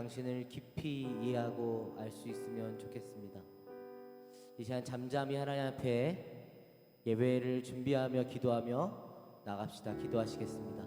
당신을 깊이 이해하고 알 수 있으면 좋겠습니다. 이 시간 잠잠히 하나님 앞에 예배를 준비하며 기도하며 나갑시다. 기도하시겠습니다.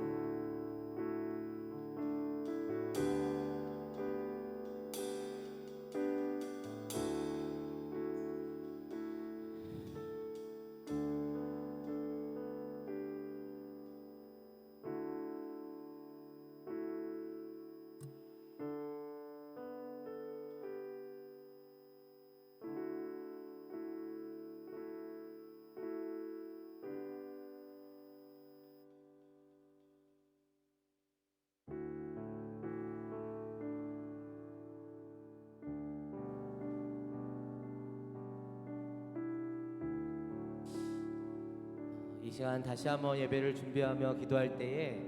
이 시간 다시 한번 예배를 준비하며 기도할 때에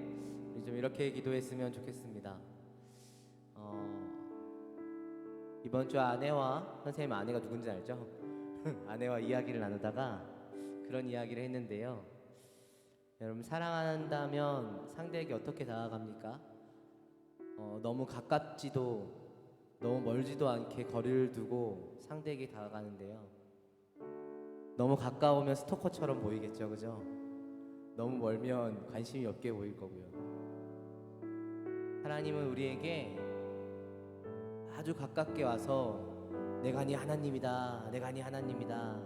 우리 좀 이렇게 기도했으면 좋겠습니다. 이번 주 아내와 선생님, 아내가 누군지 알죠? 아내와 이야기를 나누다가 그런 이야기를 했는데요. 여러분, 사랑한다면 상대에게 어떻게 다가갑니까? 너무 가깝지도 너무 멀지도 않게 거리를 두고 상대에게 다가가는데요. 너무 가까우면 스토커처럼 보이겠죠, 그죠? 너무 멀면 관심이 없게 보일 거고요. 하나님은 우리에게 아주 가깝게 와서 내가 네 하나님이다, 내가 네 하나님이다,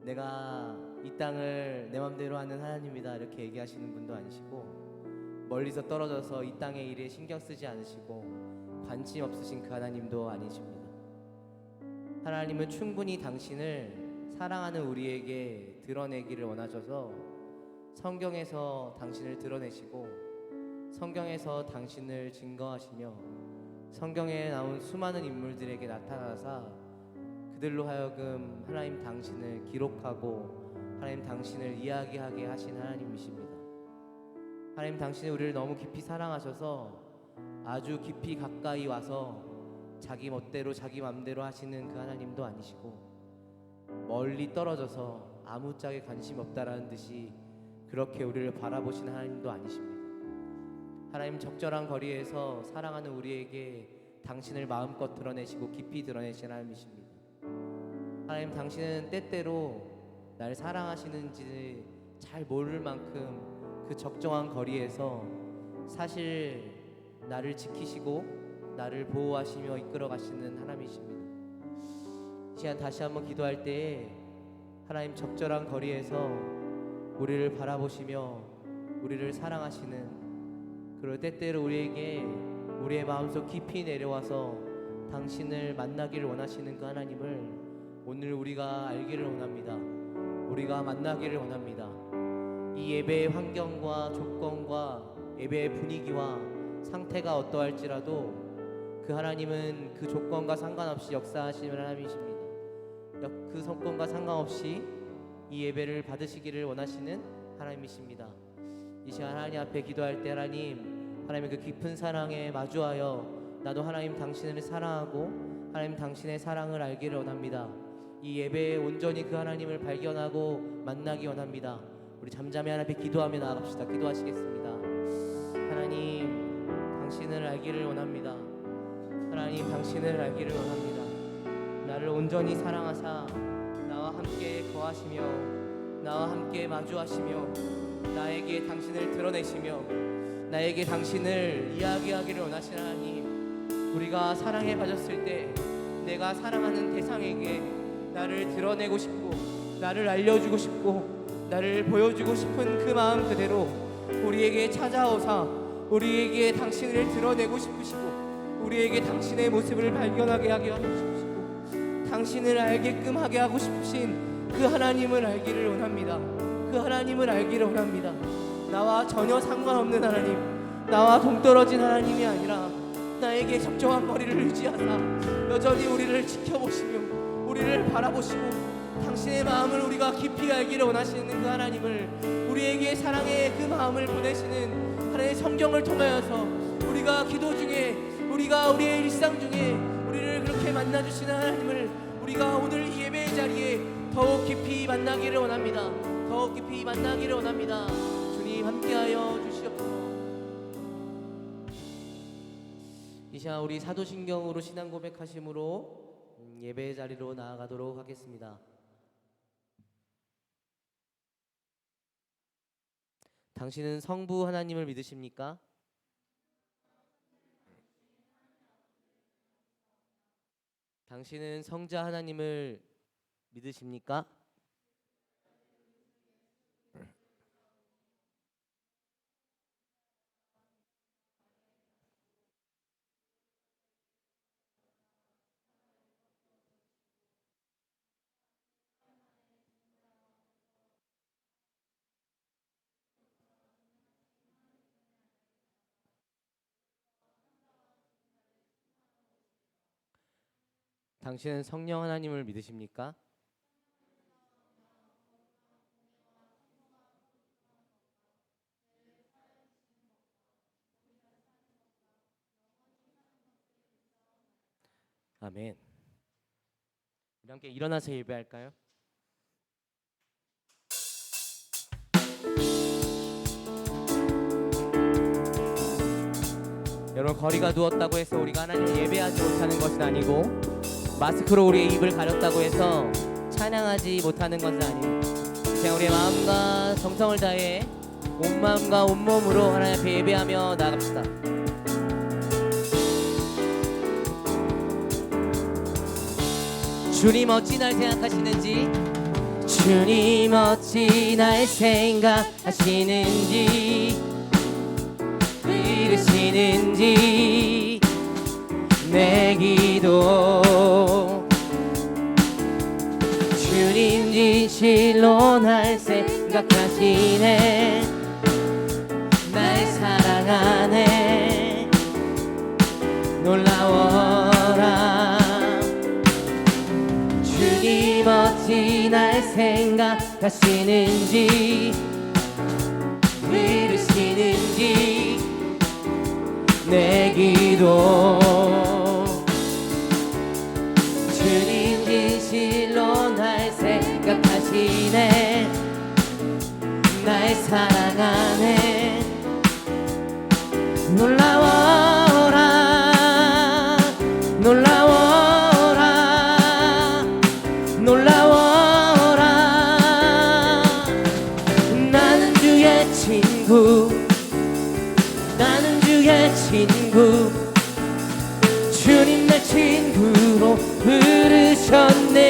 내가 이 땅을 내 맘대로 하는 하나님이다, 이렇게 얘기하시는 분도 아니시고, 멀리서 떨어져서 이 땅의 일에 신경 쓰지 않으시고 관심 없으신 그 하나님도 아니십니다. 하나님은 충분히 당신을 사랑하는 우리에게 드러내기를 원하셔서 성경에서 당신을 드러내시고 성경에서 당신을 증거하시며 성경에 나온 수많은 인물들에게 나타나사 그들로 하여금 하나님 당신을 기록하고 하나님 당신을 이야기하게 하신 하나님이십니다. 하나님 당신이 우리를 너무 깊이 사랑하셔서 아주 깊이 가까이 와서 자기 멋대로 자기 맘대로 하시는 그 하나님도 아니시고, 멀리 떨어져서 아무짝에 관심 없다라는 듯이 그렇게 우리를 바라보시는 하나님도 아니십니다. 하나님 적절한 거리에서 사랑하는 우리에게 당신을 마음껏 드러내시고 깊이 드러내신 하나님이십니다. 하나님 당신은 때때로 날 사랑하시는지 잘 모를 만큼 그 적정한 거리에서 사실 나를 지키시고 나를 보호하시며 이끌어 가시는 하나님이십니다. 이 시간 다시 한번 기도할 때에 하나님 적절한 거리에서 우리를 바라보시며 우리를 사랑하시는, 그리고 때때로 우리에게 우리의 마음속 깊이 내려와서 당신을 만나기를 원하시는 그 하나님을 오늘 우리가 알기를 원합니다. 우리가 만나기를 원합니다. 이 예배의 환경과 조건과 예배의 분위기와 상태가 어떠할지라도 그 하나님은 그 조건과 상관없이 역사하시는 하나님이십니다. 그 조건과 상관없이 이 예배를 받으시기를 원하시는 하나님이십니다. 이 시간 하나님 앞에 기도할 때 하나님의 그 깊은 사랑에 마주하여 나도 하나님 당신을 사랑하고 하나님 당신의 사랑을 알기를 원합니다. 이 예배에 온전히 그 하나님을 발견하고 만나기 원합니다. 우리 잠잠히 하나님 앞에 기도하며 나아갑시다. 기도하시겠습니다. 하나님 당신을 알기를 원합니다. 하나님 당신을 알기를 원합니다. 나를 온전히 사랑하사 나와 함께 거하시며 나와 함께 마주하시며 나에게 당신을 드러내시며 나에게 당신을 이야기하기를 원하시는 하나님, 우리가 사랑에 빠졌을 때 내가 사랑하는 대상에게 나를 드러내고 싶고 나를 알려주고 싶고 나를 보여주고 싶은 그 마음 그대로 우리에게 찾아오사 우리에게 당신을 드러내고 싶으시고 우리에게 당신의 모습을 발견하게 하게 하고 싶으시고 당신을 알게끔 하게 하고 싶으신 그 하나님을 알기를 원합니다. 그 하나님을 알기를 원합니다. 나와 전혀 상관없는 하나님, 나와 동떨어진 하나님이 아니라 나에게 적정한 거리를 유지하사 여전히 우리를 지켜보시며 우리를 바라보시고 당신의 마음을 우리가 깊이 알기를 원하시는 그 하나님을, 우리에게 사랑의 그 마음을 보내시는 하나님의 성경을 통하여서 우리가 기도 중에 우리가 우리의 일상 중에 우리를 그렇게 만나주시는 하나님을 우리가 오늘 이 예배의 자리에 더욱 깊이 만나기를 원합니다. 더욱 깊이 만나기를 원합니다. 주님 함께하여 주시옵소서. 이 이 시간 우리 사도신경으로 신앙 고백하심으로 예배의 자리로 나아가도록 하겠습니다. 당신은 성부 하나님을 믿으십니까? 당신은 성자 하나님을 믿으십니까? 당신은 성령 하나님을 믿으십니까? 아멘. 우리 함께 일어나서 예배할까요? 여러분, 거리가 누웠다고 해서 우리가 하나님을 예배하지 못하는 것은 아니고, 마스크로 우리의 입을 가렸다고 해서 찬양하지 못하는 것은 아니에요. 그냥 우리의 마음과 정성을 다해 온 마음과 온 몸으로 하나님 앞에 예배하며 나갑시다. 주님 어찌 날 생각하시는지, 주님 어찌 날 생각하시는지, 들으시는지 내 기도. 주님 진실로 날 생각하시네, 날 사랑하네. 놀라워라. 주님 어찌 날 생각하시는지, 들으시는지 내 기도. 주님 진실로 날 생각하시네, 날 사랑하네. 놀라워라, 놀라워라, 놀라워라. 나는 주의 친구, 나는 주의 친구. 주님 날 친구로 부르셨네.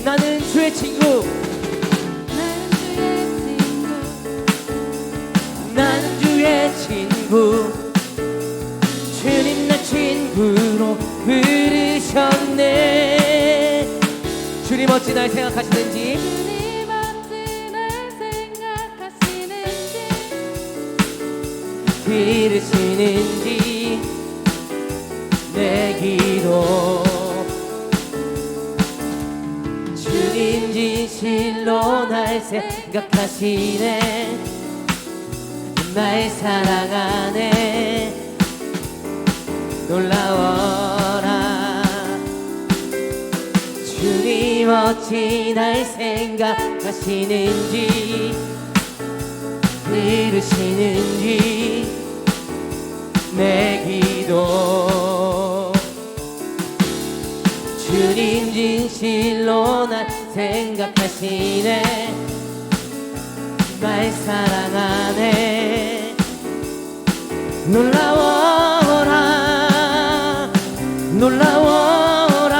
나는 주의 친구, 나는 주의 친구. 주님 날 친구로 부르셨네. 주님 어찌 날 생각하시는지, 주님 어찌 날 생각하시는지, 들으시는지 내 기도. 주님 진실로 날 생각하시네, 날 사랑하네. 놀라워라. 주님 어찌 날 생각하시는지, 들으시는지 내 기도. 주님 진실로 날 생각하시네, 날 사랑하네. 놀라워라, 놀라워라.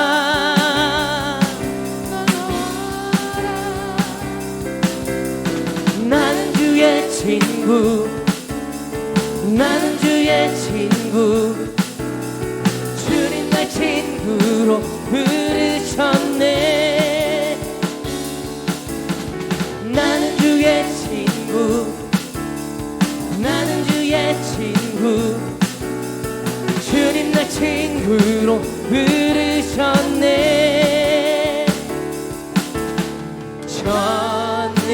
나는 주의 친구, 나는 주의 친구. 주님 날 친구로 부르셨네. 나는 주의 친구, 나는 주의 친구. 주님 날 친구로 부르셨네. 전능하신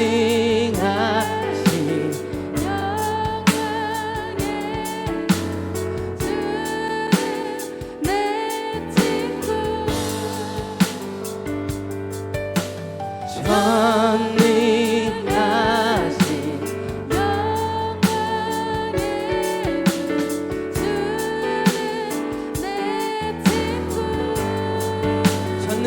전능하신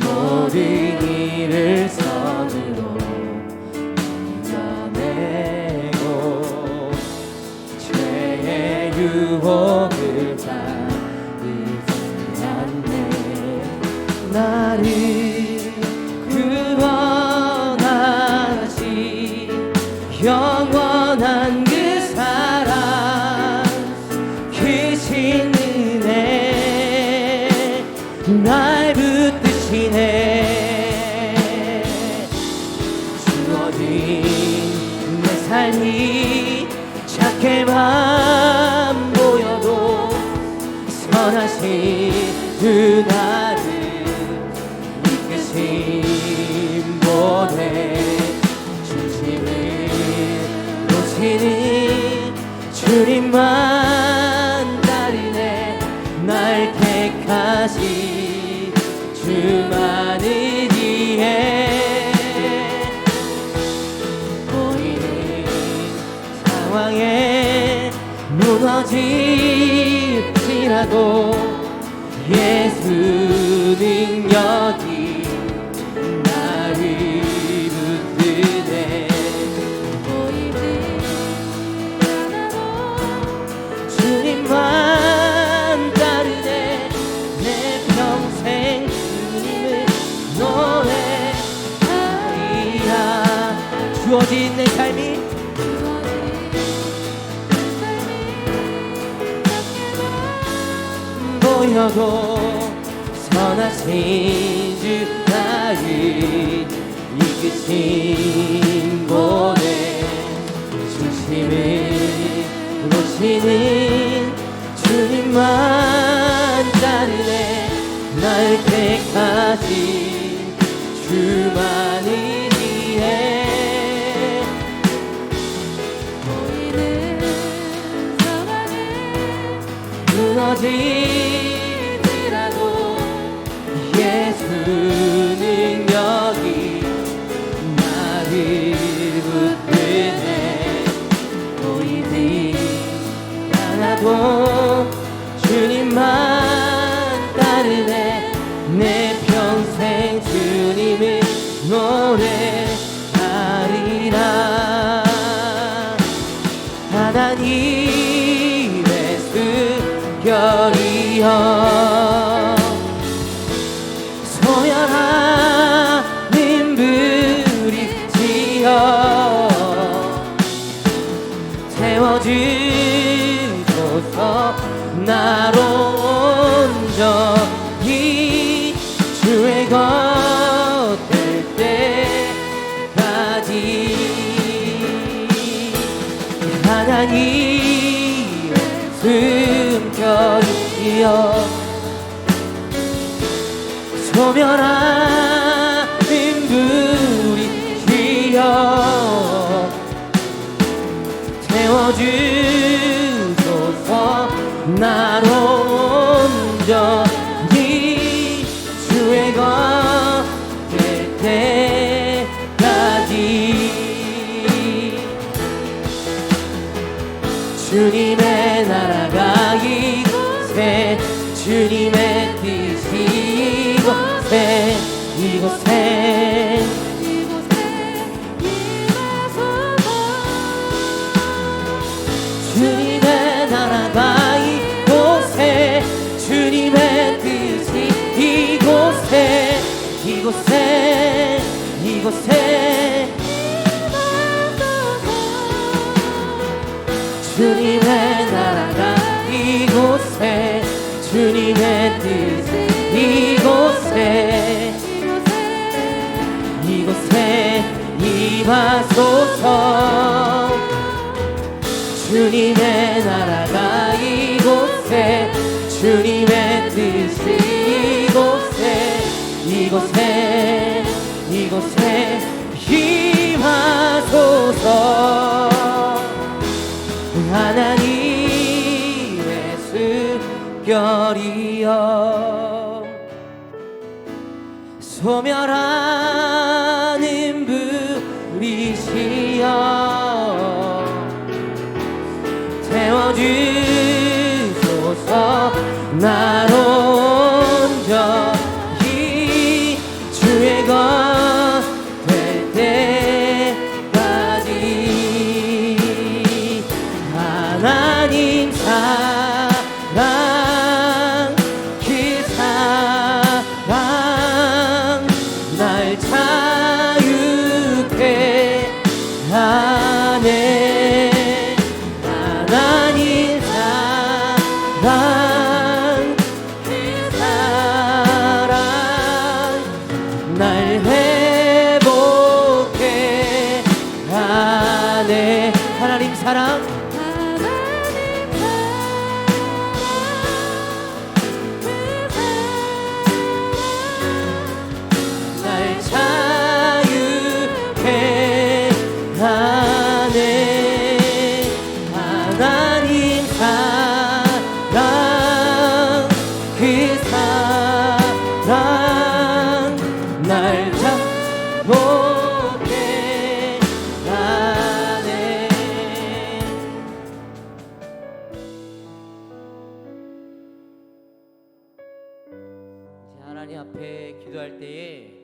모든 일을 선으로 이겨내고 죄의 유혹을 받지 않네. 나를 구원하시 영원한 그 사랑 크신 은혜 날 붙드시네. 주어진 내 삶이 작게만 보여도 선하신 그 나를 이끄신 보내. 중심을 놓치는 주님만 따르네. 날 택하신 주만 의지해. 보이는 상황에 무너질지라도 예수 능력이 나를 붙드네. 보이지 않아도 주님만 따르네. 내 평생 주님을 노래하리라. 주어진 내 삶이 보여도 선하신 주 나를 이끄신 보내. 중심을 놓치는 주님만 따르네. 날 택하신 주만 의지해. 보이는 상황에 무너지더라도 예수 능력이 나를 붙드네. 보이지 않아도 주님만 따르네. 내 평생 주님을 노래하리라. 하나님의 습결이여 소멸하는 불이지어 태워주소서. 나로 온전히 주의 것 될 때까지. 하나님의 숨결이여 소멸하는 불이여 태워주소서. 나로 온전히 주의 것 될 때까지. 주님의 나라가 이곳에 주님의 뜻이 이곳에 이곳에 임하소서. 주님의 나라가 이곳에 주님의 뜻이 이곳에 주님의 나라가 이곳에 주님의 뜻이 이곳에 임하소서. 주님의 나라가 이곳에 주님의 뜻이 이곳에 임하소서. 하나님의 습결이여 소멸하는 불이시여 태워주소서. 날 온전히 주의 것 될 때까지 하나님 사랑 그 사랑 날 자유케 하네 하나님 사랑 그 사랑 날 회복해 하네 하나님 사랑 날 자유케 하네 하나님 사랑 그 사랑 날 회복해 하네 이제 하나님 앞에 기도할 때에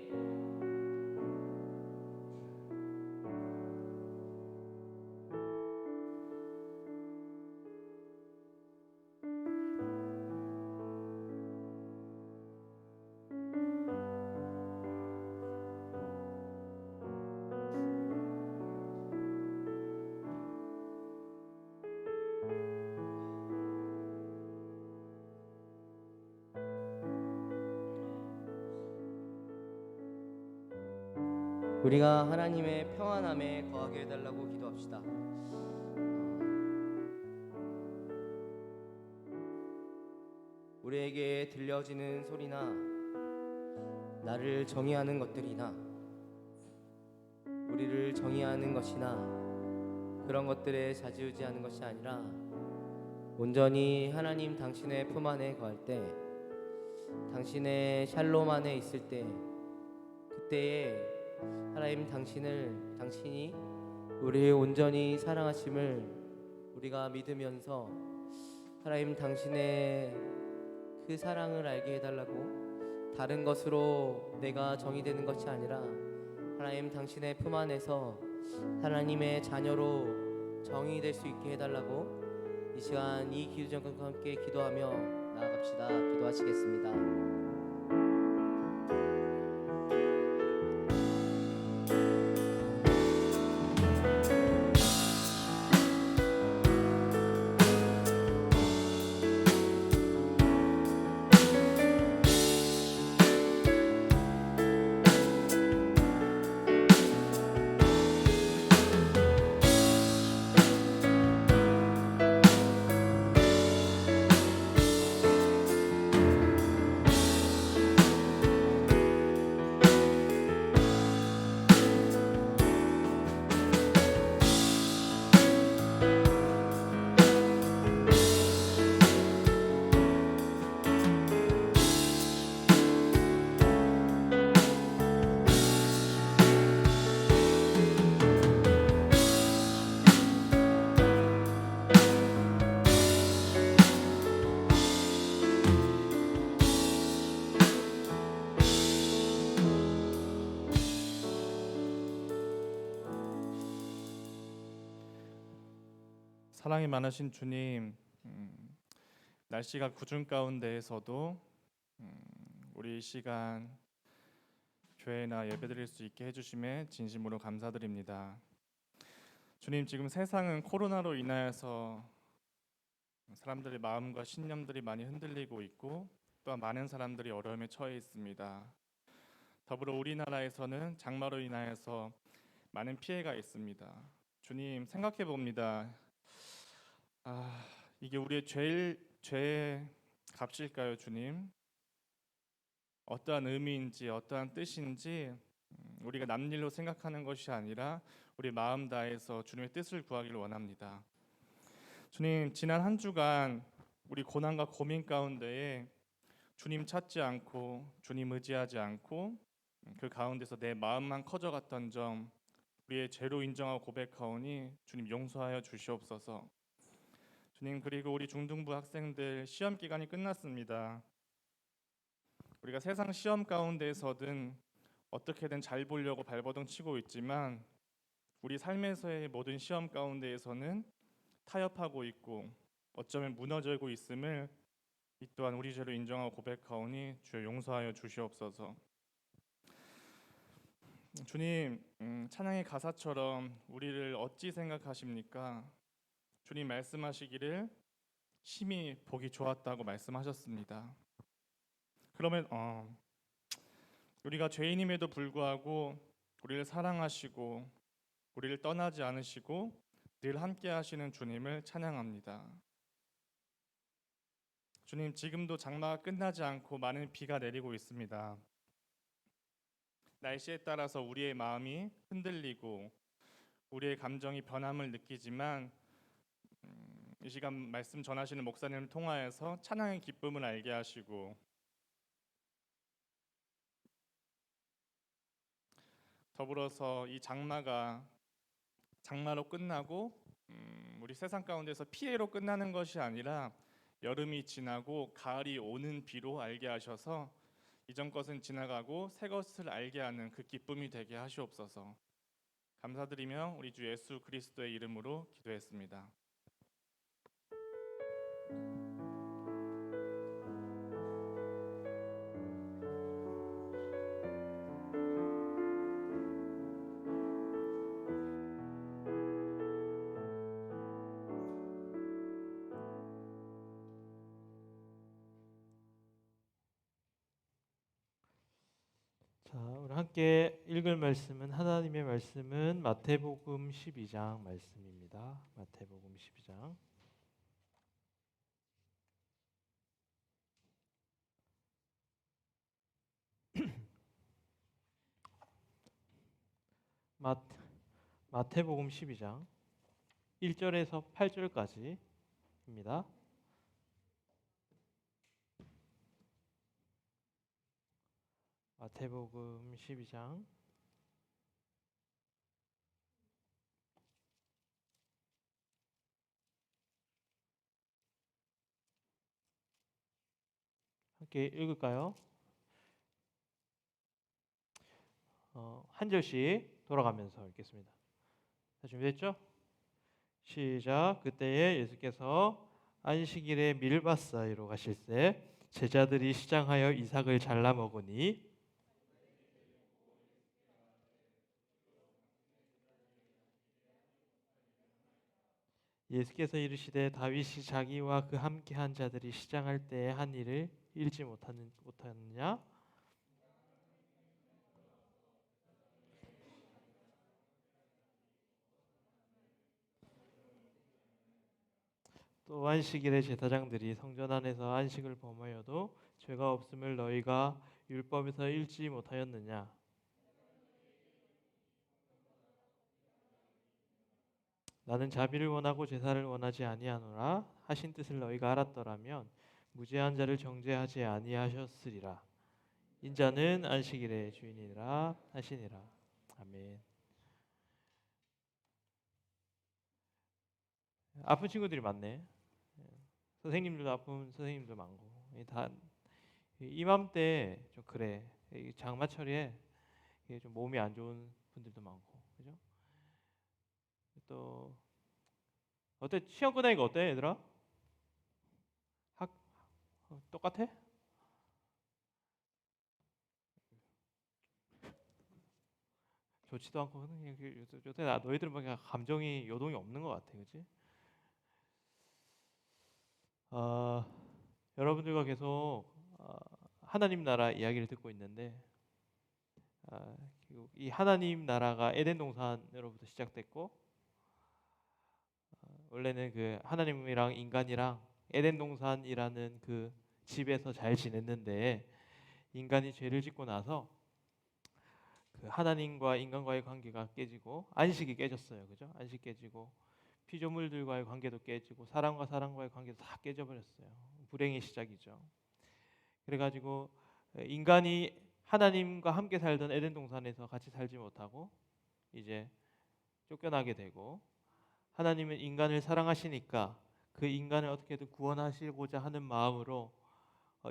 우리가 하나님의 평안함에 거하게 해달라고 기도합시다. 우리에게 들려지는 소리나 나를 정의하는 것들이나 우리를 정의하는 것이나 그런 것들에 좌지우지하는 것이 아니라 온전히 하나님 당신의 품 안에 거할 때 당신의 샬롬 안에 있을 때 그때에 하나님 당신이 우리를 온전히 사랑하심을 우리가 믿으면서 하나님 당신의 그 사랑을 알게 해달라고 다른 것으로 내가 정의되는 것이 아니라 하나님 당신의 품 안에서 하나님의 자녀로 정의될 수 있게 해달라고 이 시간 이 기도전과 함께 기도하며 나아갑시다. 기도하시겠습니다. 사랑이 많으신 주님, 날씨가 궂은 가운데에서도 우리 이 시간 교회나 예배드릴 수 있게 해주심에 진심으로 감사드립니다. 주님, 지금 세상은 코로나로 인하여서 사람들의 마음과 신념들이 많이 흔들리고 있고 또한 많은 사람들이 어려움에 처해 있습니다. 더불어 우리나라에서는 장마로 인하여서 많은 피해가 있습니다. 주님, 생각해 봅니다. 이게 우리의 죄의 값일까요, 주님? 어떠한 의미인지 어떠한 뜻인지 우리가 남일로 생각하는 것이 아니라 우리 마음 다해서 주님의 뜻을 구하기를 원합니다. 주님, 지난 한 주간 우리 고난과 고민 가운데에 주님 찾지 않고 주님 의지하지 않고 그 가운데서 내 마음만 커져갔던 점 우리의 죄로 인정하고 고백하오니 주님 용서하여 주시옵소서. 주님, 그리고 우리 중등부 학생들 시험 기간이 끝났습니다. 우리가 세상 시험 가운데에서든 어떻게든 잘 보려고 발버둥 치고 있지만 우리 삶에서의 모든 시험 가운데에서는 타협하고 있고 어쩌면 무너지고 있음을 이 또한 우리 죄로 인정하고 고백하오니 주여 용서하여 주시옵소서. 주님, 찬양의 가사처럼 우리를 어찌 생각하십니까? 주님 말씀하시기를 심히 보기 좋았다고 말씀하셨습니다. 그러면 우리가 죄인임에도 불구하고 우리를 사랑하시고 우리를 떠나지 않으시고 늘 함께 하시는 주님을 찬양합니다. 주님, 지금도 장마가 끝나지 않고 많은 비가 내리고 있습니다. 날씨에 따라서 우리의 마음이 흔들리고 우리의 감정이 변함을 느끼지만 이 시간 말씀 전하시는 목사님을 통하여서 찬양의 기쁨을 알게 하시고 더불어서 이 장마로 끝나고 우리 세상 가운데서 피해로 끝나는 것이 아니라 여름이 지나고 가을이 오는 비로 알게 하셔서 이전 것은 지나가고 새 것을 알게 하는 그 기쁨이 되게 하시옵소서. 감사드리며 우리 주 예수 그리스도의 이름으로 기도했습니다. 자, 우리 함께 읽을 말씀은 하나님의 말씀은 마태복음 12장 말씀입니다. 마태복음 12장. 마태복음 12장 1절에서 8절까지입니다. 마태복음 12장 함께 읽을까요? 한 절씩 돌아가면서 읽겠습니다. 자, 준비됐죠? 시작. 그때에 예수께서 안식일에 밀밭 사이로 가실새 제자들이 시장하여 이삭을 잘라 먹으니 예수께서 이르시되 다윗이 자기와 그 함께한 자들이 시장할 때에 한 일을 읽지 못하느냐? 또 안식일에 제사장들이 성전 안에서 안식을 범하여도 죄가 없음을 너희가 율법에서 읽지 못하였느냐? 나는 자비를 원하고 제사를 원하지 아니하노라 하신 뜻을 너희가 알았더라면 무죄한 자를 정죄하지 아니하셨으리라. 인자는 안식일의 주인이라 하시니라. 아멘. 아픈 친구들이 많네. 선생님들도 아픈 선생님도 많고 다 이맘때 좀 그래. 장마철에 좀 몸이 안 좋은 분들도 많고, 그죠? 또 어때? 시험 끝나니까 어때, 얘들아? 똑같아? 좋지도 않고 요새 너희들은 막 감정이 요동이 없는 것 같아, 그렇지? 여러분들과 계속 하나님 나라 이야기를 듣고 있는데 이 하나님 나라가 에덴 동산으로부터 시작됐고 원래는 그 하나님이랑 인간이랑 에덴 동산이라는 그 집에서 잘 지냈는데 인간이 죄를 짓고 나서 그 하나님과 인간과의 관계가 깨지고 안식이 깨졌어요, 그죠? 안식 깨지고 피조물들과의 관계도 깨지고 사람과 사람과의 관계도 다 깨져버렸어요. 불행의 시작이죠. 그래가지고 인간이 하나님과 함께 살던 에덴 동산에서 같이 살지 못하고 이제 쫓겨나게 되고 하나님은 인간을 사랑하시니까 그 그 인간을 어떻게든 구원하시고자 하는 마음으로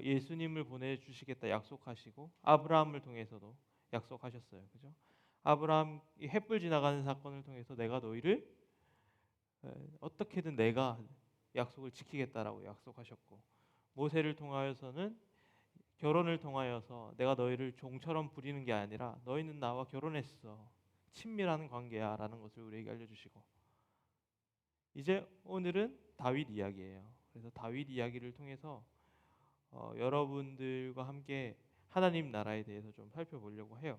예수님을 보내주시겠다 약속하시고 아브라함을 통해서도 약속하셨어요. 그죠? 아브라함 이 횃불 지나가는 사건을 통해서 내가 너희를 어떻게든 내가 약속을 지키겠다라고 약속하셨고 모세를 통하여서는 결혼을 통하여서 내가 너희를 종처럼 부리는 게 아니라 너희는 나와 결혼했어. 친밀한 관계야라는 것을 우리에게 알려주시고 이제 오늘은 다윗 이야기예요. 그래서 다윗 이야기를 통해서 여러분들과 함께 하나님 나라에 대해서 좀 살펴보려고 해요.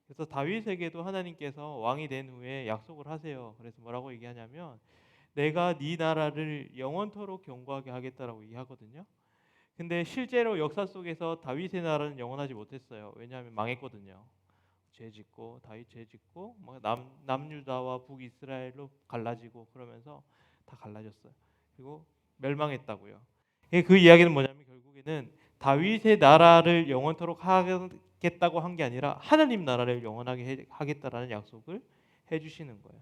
그래서 다윗에게도 하나님께서 왕이 된 후에 약속을 하세요. 그래서 뭐라고 얘기하냐면 내가 네 나라를 영원토록 견고하게 하겠다라고 얘기하거든요. 근데 실제로 역사 속에서 다윗의 나라는 영원하지 못했어요. 왜냐하면 망했거든요. 죄짓고 다윗 죄짓고 남유다와 북이스라엘로 갈라지고 그러면서 다 갈라졌어요. 그리고 멸망했다고요. 그 이야기는 뭐냐면 결국에는 다윗의 나라를 영원토록 하겠다고 한 게 아니라 하나님 나라를 영원하게 하겠다라는 약속을 해주시는 거예요.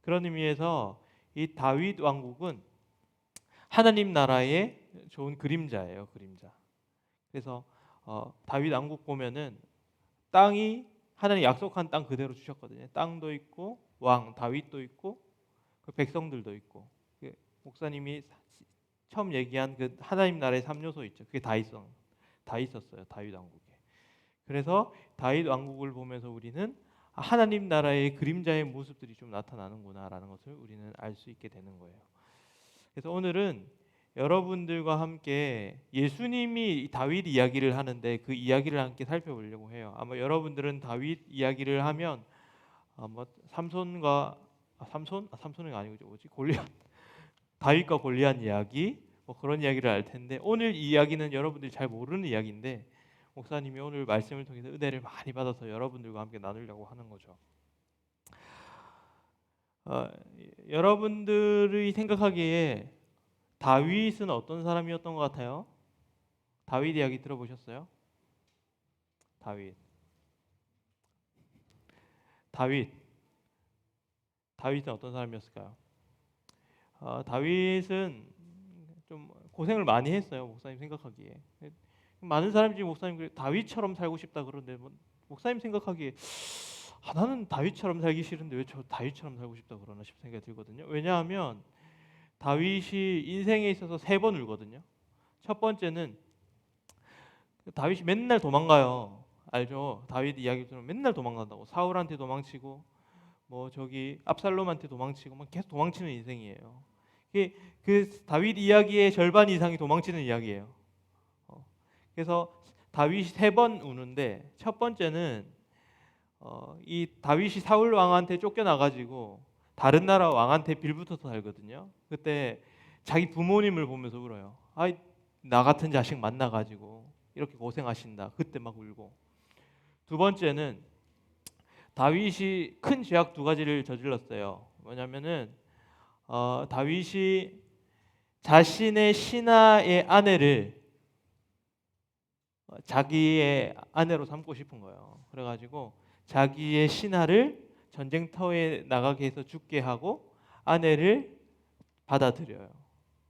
그런 의미에서 이 다윗 왕국은 하나님 나라의 좋은 그림자예요. 그림자. 그래서 다윗 왕국 보면은 땅이 하나님 약속한 땅 그대로 주셨거든요. 땅도 있고 왕 다윗도 있고 그 백성들도 있고 목사님이 처음 얘기한 그 하나님 나라의 3요소 있죠. 그게 다 있었어요. 다윗 왕국에. 그래서 다윗 왕국을 보면서 우리는 하나님 나라의 그림자의 모습들이 좀 나타나는구나라는 것을 우리는 알 수 있게 되는 거예요. 그래서 오늘은 여러분들과 함께 예수님이 다윗 이야기를 하는데 그 이야기를 함께 살펴보려고 해요. 아마 여러분들은 다윗 이야기를 하면 뭐 삼손이 아니고 뭐지? 골리앗. 다윗과 골리앗 이야기 뭐 그런 이야기를 알 텐데 오늘 이 이야기는 여러분들이 잘 모르는 이야기인데 목사님이 오늘 말씀을 통해서 은혜를 많이 받아서 여러분들과 함께 나누려고 하는 거죠. 여러분들이 생각하기에 다윗은 어떤 사람이었던 것 같아요? 다윗 이야기 들어보셨어요? 다윗은 어떤 사람이었을까요? 다윗은 좀 고생을 많이 했어요. 목사님 생각하기에 많은 사람들이 목사님 다윗처럼 살고 싶다 그러는데 목사님 생각하기에 나는 다윗처럼 살기 싫은데 왜 저 다윗처럼 살고 싶다 그러나 싶은 생각이 들거든요. 왜냐하면 다윗이 인생에 있어서 3번 울거든요. 첫 번째는 다윗이 맨날 도망가요. 알죠? 다윗 이야기 들으면 맨날 도망간다고. 사울한테 도망치고 뭐 저기 압살롬한테 도망치고 막 계속 도망치는 인생이에요. 그 다윗 이야기의 절반 이상이 도망치는 이야기예요. 그래서 다윗이 3번 우는데 첫 번째는 이 다윗이 사울 왕한테 쫓겨나가지고 다른 나라 왕한테 빌붙어서 살거든요. 그때 자기 부모님을 보면서 울어요. 나 같은 자식 만나가지고 이렇게 고생하신다. 그때 막 울고. 두 번째는 다윗이 큰 죄악 2가지를 저질렀어요. 뭐냐면은 다윗이 자신의 신하의 아내를 자기의 아내로 삼고 싶은 거예요. 그래가지고 자기의 신하를 전쟁터에 나가게 해서 죽게 하고 아내를 받아들여요.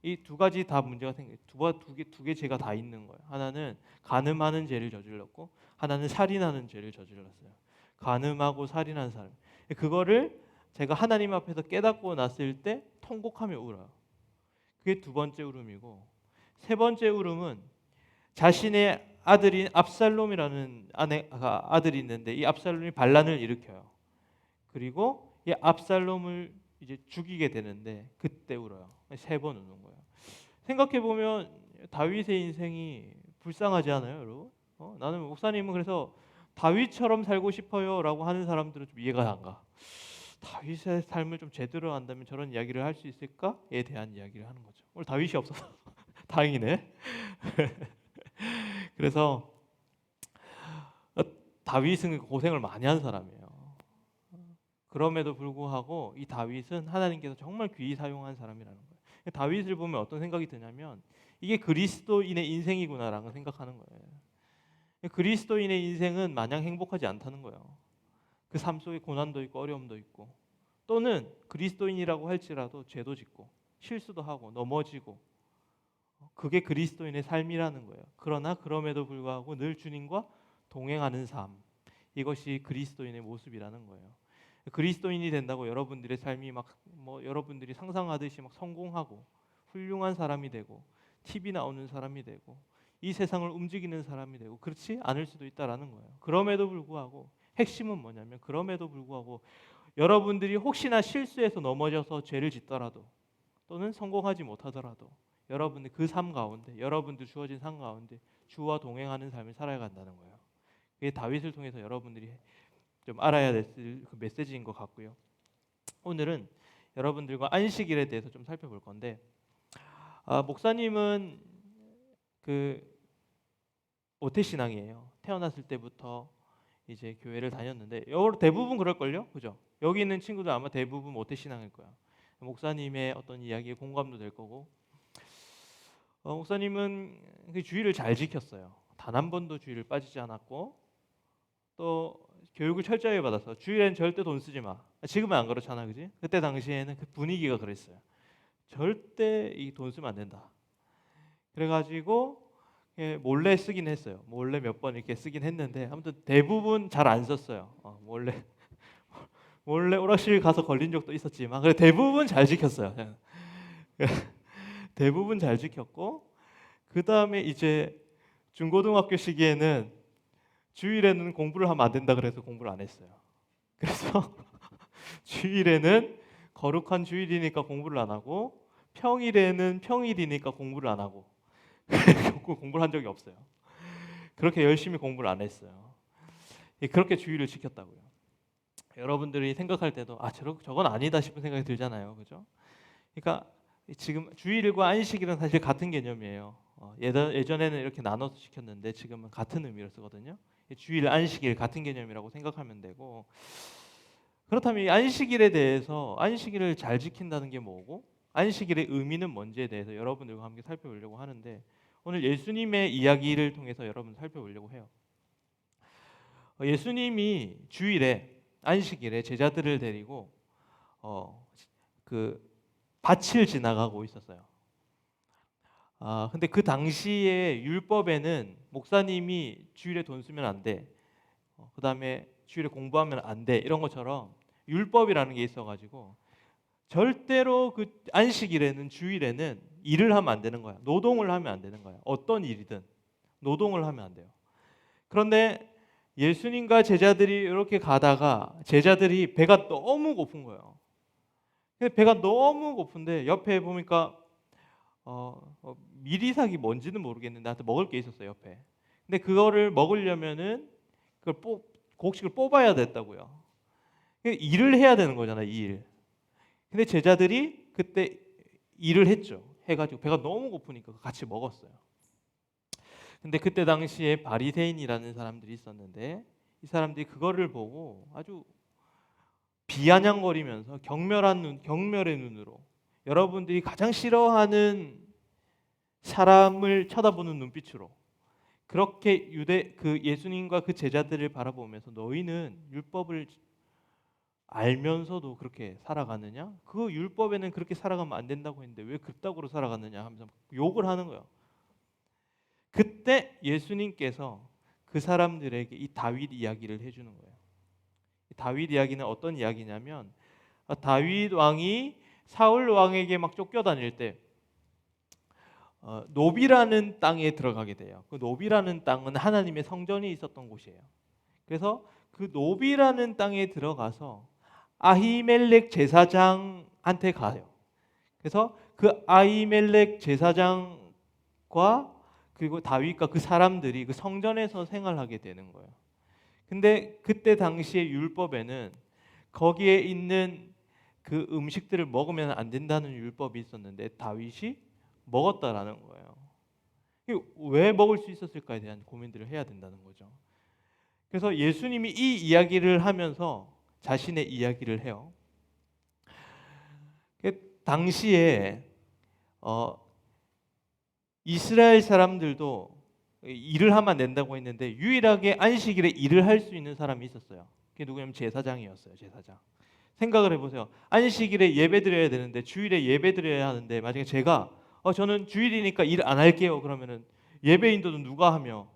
이 2가지 다 문제가 생겨요. 두 개 죄가 다 있는 거예요. 하나는 간음하는 죄를 저질렀고 하나는 살인하는 죄를 저질렀어요. 간음하고 살인한 사람. 그거를 제가 하나님 앞에서 깨닫고 났을 때 통곡하며 울어요. 그게 2번째 울음이고 3번째 울음은 자신의 아들인 압살롬이라는 아들이 있는데 이 압살롬이 반란을 일으켜요. 그리고 이 압살롬을 이제 죽이게 되는데 그때 울어요. 3번 우는 거예요. 생각해 보면 다윗의 인생이 불쌍하지 않아요, 여러분? 나는 목사님은 그래서 다윗처럼 살고 싶어요라고 하는 사람들은 좀 이해가 안 가. 다윗의 삶을 좀 제대로 한다면 저런 이야기를 할 수 있을까에 대한 이야기를 하는 거죠. 오늘 다윗이 없어서 다행이네. 그래서 다윗은 고생을 많이 한 사람이에요. 그럼에도 불구하고 이 다윗은 하나님께서 정말 귀히 사용한 사람이라는 거예요. 다윗을 보면 어떤 생각이 드냐면 이게 그리스도인의 인생이구나라고 생각하는 거예요. 그리스도인의 인생은 마냥 행복하지 않다는 거예요. 그 삶 속에 고난도 있고 어려움도 있고 또는 그리스도인이라고 할지라도 죄도 짓고 실수도 하고 넘어지고 그게 그리스도인의 삶이라는 거예요. 그러나 그럼에도 불구하고 늘 주님과 동행하는 삶, 이것이 그리스도인의 모습이라는 거예요. 그리스도인이 된다고 여러분들의 삶이 막 여러분들이 상상하듯이 막 성공하고 훌륭한 사람이 되고 TV 나오는 사람이 되고 이 세상을 움직이는 사람이 되고 그렇지 않을 수도 있다라는 거예요. 그럼에도 불구하고 핵심은 뭐냐면 그럼에도 불구하고 여러분들이 혹시나 실수해서 넘어져서 죄를 짓더라도 또는 성공하지 못하더라도 여러분들 그 삶 가운데 여러분들 주어진 삶 가운데 주와 동행하는 삶을 살아야 간다는 거예요. 그게 다윗을 통해서 여러분들이 좀 알아야 될 그 메시지인 것 같고요. 오늘은 여러분들과 안식일에 대해서 좀 살펴볼 건데 목사님은 그 오태 신앙이에요. 태어났을 때부터 이제 교회를 다녔는데 대부분 그럴걸요, 그죠? 여기 있는 친구들 아마 대부분 오태 신앙일 거야. 목사님의 어떤 이야기에 공감도 될 거고. 목사님은 그 주의를 잘 지켰어요. 단 한 번도 주의를 빠지지 않았고 또 교육을 철저히 받아서 주일엔 절대 돈 쓰지 마. 지금은 안 그렇잖아, 그지? 그때 당시에는 그 분위기가 그랬어요. 절대 이 돈 쓰면 안 된다. 그래가지고 몰래 쓰긴 했어요. 몰래 몇 번 이렇게 쓰긴 했는데 아무튼 대부분 잘 안 썼어요. 몰래 오락실 가서 걸린 적도 있었지만 그래 대부분 잘 지켰어요. 대부분 잘 지켰고 그 다음에 이제 중고등학교 시기에는 주일에는 공부를 하면 안 된다 그래서 공부를 안 했어요. 그래서 주일에는 거룩한 주일이니까 공부를 안 하고 평일에는 평일이니까 공부를 안 하고 공부를 한 적이 없어요. 그렇게 열심히 공부를 안 했어요. 그렇게 주일을 지켰다고요. 여러분들이 생각할 때도 저건 아니다 싶은 생각이 들잖아요, 그죠? 그러니까 지금 주일과 안식일은 사실 같은 개념이에요. 예전에는 이렇게 나눠서 지켰는데 지금은 같은 의미로 쓰거든요. 주일, 안식일 같은 개념이라고 생각하면 되고 그렇다면 이 안식일에 대해서 안식일을 잘 지킨다는 게 뭐고 안식일의 의미는 뭔지에 대해서 여러분들과 함께 살펴보려고 하는데 오늘 예수님의 이야기를 통해서 여러분 살펴보려고 해요. 예수님이 주일에 안식일에 제자들을 데리고 그 밭을 지나가고 있었어요. 근데 그 당시에 율법에는 목사님이 주일에 돈 쓰면 안 돼. 그 다음에 주일에 공부하면 안 돼. 이런 것처럼 율법이라는 게 있어가지고 절대로 그 안식일에는 주일에는 일을 하면 안 되는 거야. 노동을 하면 안 되는 거야. 어떤 일이든 노동을 하면 안 돼요. 그런데 예수님과 제자들이 이렇게 가다가 제자들이 배가 너무 고픈 거예요. 배가 너무 고픈데 옆에 보니까 미리삭이 뭔지는 모르겠는데 나한테 먹을 게 있었어요 옆에. 근데 그거를 먹으려면은 그걸 곡식을 뽑아야 됐다고요. 일을 해야 되는 거잖아, 이 일. 근데 제자들이 그때 일을 했죠. 해가지고 배가 너무 고프니까 같이 먹었어요. 근데 그때 당시에 바리새인이라는 사람들이 있었는데 이 사람들이 그거를 보고 아주 비아냥거리면서 경멸의 눈으로 여러분들이 가장 싫어하는 사람을 쳐다보는 눈빛으로 그렇게 예수님과 그 제자들을 바라보면서 너희는 율법을 알면서도 그렇게 살아가느냐? 그 율법에는 그렇게 살아가면 안 된다고 했는데 왜 그따구로 살아가느냐 하면서 욕을 하는 거예요. 그때 예수님께서 그 사람들에게 이 다윗 이야기를 해주는 거예요. 다윗 이야기는 어떤 이야기냐면 다윗 왕이 사울 왕에게 막 쫓겨다닐 때 노비라는 땅에 들어가게 돼요. 그 노비라는 땅은 하나님의 성전이 있었던 곳이에요. 그래서 그 노비라는 땅에 들어가서 아히멜렉 제사장한테 가요. 그래서 그 아히멜렉 제사장과 그리고 다윗과 그 사람들이 그 성전에서 생활하게 되는 거예요. 근데 그때 당시의 율법에는 거기에 있는 그 음식들을 먹으면 안 된다는 율법이 있었는데 다윗이 먹었다라는 거예요. 왜 먹을 수 있었을까에 대한 고민들을 해야 된다는 거죠. 그래서 예수님이 이 이야기를 하면서 자신의 이야기를 해요. 당시에 이스라엘 사람들도 일을 하면 안 된다고 했는데 유일하게 안식일에 일을 할 수 있는 사람이 있었어요. 그게 누구냐면 제사장이었어요. 제사장. 생각을 해보세요. 안식일에 예배 드려야 되는데 주일에 예배 드려야 하는데 만약에 제가 저는 주일이니까 일 안 할게요. 그러면은 예배 인도는 누가 하며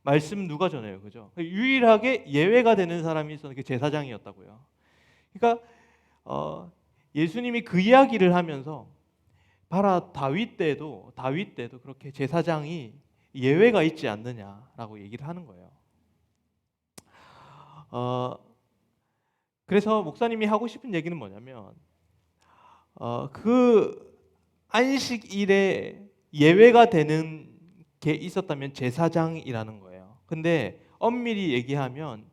말씀 누가 전해요, 그죠? 유일하게 예외가 되는 사람이 있었는 게 제사장이었다고요. 그러니까 예수님이 그 이야기를 하면서 봐라 다윗 때도 그렇게 제사장이 예외가 있지 않느냐라고 얘기를 하는 거예요. 그래서 목사님이 하고 싶은 얘기는 뭐냐면 그 안식일에 예외가 되는 게 있었다면 제사장이라는 거예요. 근데 엄밀히 얘기하면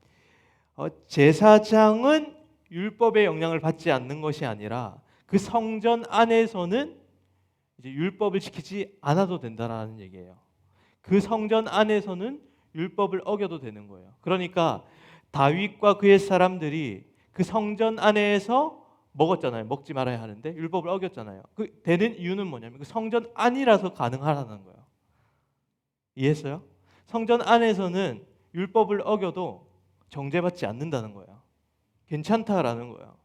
제사장은 율법의 영향을 받지 않는 것이 아니라 그 성전 안에서는 이제 율법을 지키지 않아도 된다라는 얘기예요. 그 성전 안에서는 율법을 어겨도 되는 거예요. 그러니까 다윗과 그의 사람들이 그 성전 안에서 먹었잖아요. 먹지 말아야 하는데 율법을 어겼잖아요. 그 되는 이유는 뭐냐면 그 성전 안이라서 가능하다는 거예요. 이해했어요? 성전 안에서는 율법을 어겨도 정죄받지 않는다는 거예요. 괜찮다라는 거예요.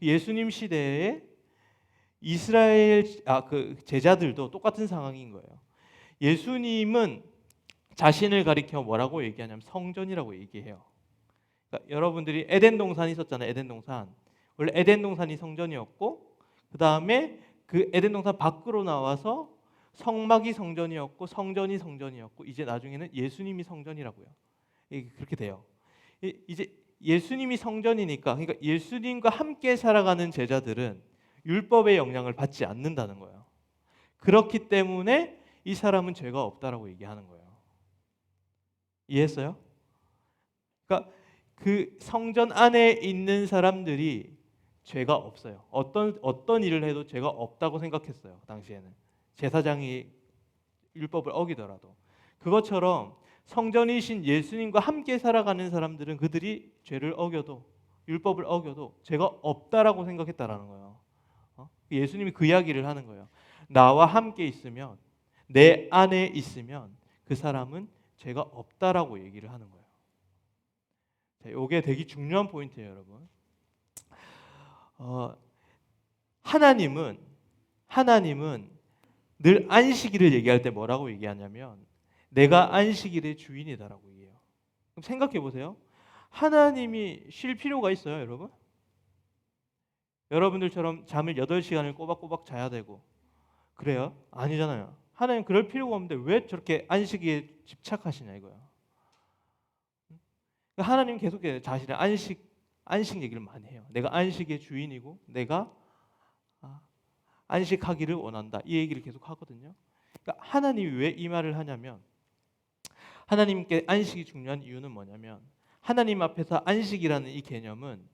예수님 시대에 이스라엘 그 제자들도 똑같은 상황인 거예요. 예수님은 자신을 가리켜 뭐라고 얘기하냐면 성전이라고 얘기해요. 그러니까 여러분들이 에덴 동산이 있었잖아요. 에덴 동산. 원래 에덴 동산이 성전이었고 그 다음에 그 에덴 동산 밖으로 나와서 성막이 성전이었고 성전이 성전이었고 이제 나중에는 예수님이 성전이라고요. 이게 그렇게 돼요. 이제 예수님이 성전이니까 그러니까 예수님과 함께 살아가는 제자들은 율법의 영향을 받지 않는다는 거예요. 그렇기 때문에 이 사람은 죄가 없다라고 얘기하는 거예요. 이해했어요? 그러니까 그 성전 안에 있는 사람들이 죄가 없어요. 어떤 일을 해도 죄가 없다고 생각했어요. 당시에는 제사장이 율법을 어기더라도 그것처럼 성전이신 예수님과 함께 살아가는 사람들은 그들이 죄를 어겨도 율법을 어겨도 죄가 없다라고 생각했다라는 거예요. 예수님이 그 이야기를 하는 거예요. 나와 함께 있으면 내 안에 있으면 그 사람은 죄가 없다라고 얘기를 하는 거예요. 자, 이게 되게 중요한 포인트예요, 여러분. 하나님은 늘 안식일을 얘기할 때 뭐라고 얘기하냐면 내가 안식일의 주인이다라고 얘기해요. 그럼 생각해 보세요. 하나님이 쉴 필요가 있어요, 여러분? 여러분들처럼 잠을 8시간을 꼬박꼬박 자야 되고 그래요? 아니잖아요. 하나님 그럴 필요가 없는데 왜 저렇게 안식에 집착하시냐 이거야. 하나님 계속 자신의 안식 얘기를 많이 해요. 내가 안식의 주인이고 내가 안식하기를 원한다. 이 얘기를 계속 하거든요. 그러니까 하나님이 왜 이 말을 하냐면 하나님께 안식이 중요한 이유는 뭐냐면 하나님 앞에서 안식이라는 이 개념은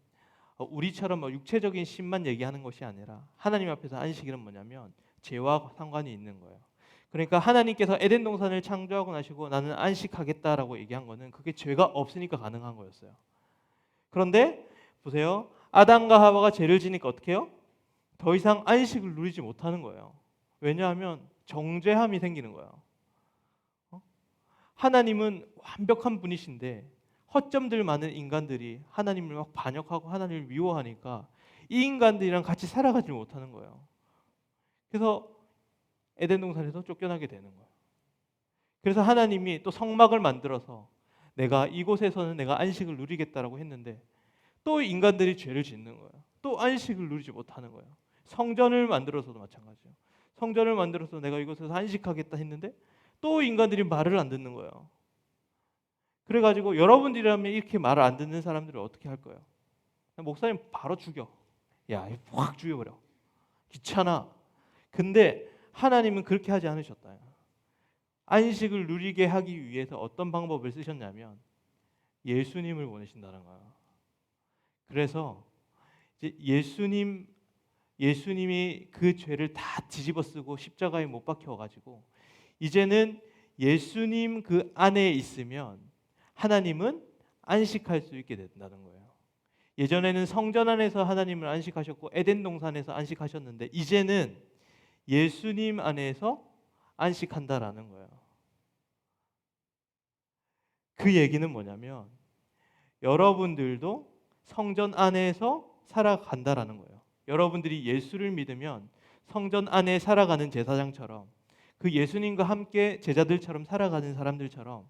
우리처럼 육체적인 신만 얘기하는 것이 아니라 하나님 앞에서 안식일은 뭐냐면 죄와 상관이 있는 거예요. 그러니까 하나님께서 에덴 동산을 창조하고 나시고 나는 안식하겠다라고 얘기한 거는 그게 죄가 없으니까 가능한 거였어요. 그런데 보세요. 아담과 하와가 죄를 지니까 어떻게 해요? 더 이상 안식을 누리지 못하는 거예요. 왜냐하면 정죄함이 생기는 거예요. 하나님은 완벽한 분이신데 허점들 많은 인간들이 하나님을 막 반역하고 하나님을 미워하니까 이 인간들이랑 같이 살아가지 못하는 거예요. 그래서 에덴 동산에서 쫓겨나게 되는 거예요. 그래서 하나님이 또 성막을 만들어서 내가 이곳에서는 내가 안식을 누리겠다라고 했는데 또 인간들이 죄를 짓는 거예요. 또 안식을 누리지 못하는 거예요. 성전을 만들어서도 마찬가지예요. 성전을 만들어서 내가 이곳에서 안식하겠다 했는데 또 인간들이 말을 안 듣는 거예요. 그래가지고 여러분들이라면 이렇게 말을 안 듣는 사람들을 어떻게 할 거예요? 목사님 바로 죽여. 야, 확 죽여버려. 귀찮아. 근데 하나님은 그렇게 하지 않으셨다. 안식을 누리게 하기 위해서 어떤 방법을 쓰셨냐면 예수님을 보내신다는 거예요. 그래서 이제 예수님이 그 죄를 다 뒤집어 쓰고 십자가에 못 박혀 가지고 이제는 예수님 그 안에 있으면 하나님은 안식할 수 있게 된다는 거예요. 예전에는 성전 안에서 하나님을 안식하셨고 에덴 동산에서 안식하셨는데 이제는 예수님 안에서 안식한다라는 거예요. 그 얘기는 뭐냐면 여러분들도 성전 안에서 살아간다라는 거예요. 여러분들이 예수를 믿으면 성전 안에 살아가는 제사장처럼 그 예수님과 함께 제자들처럼 살아가는 사람들처럼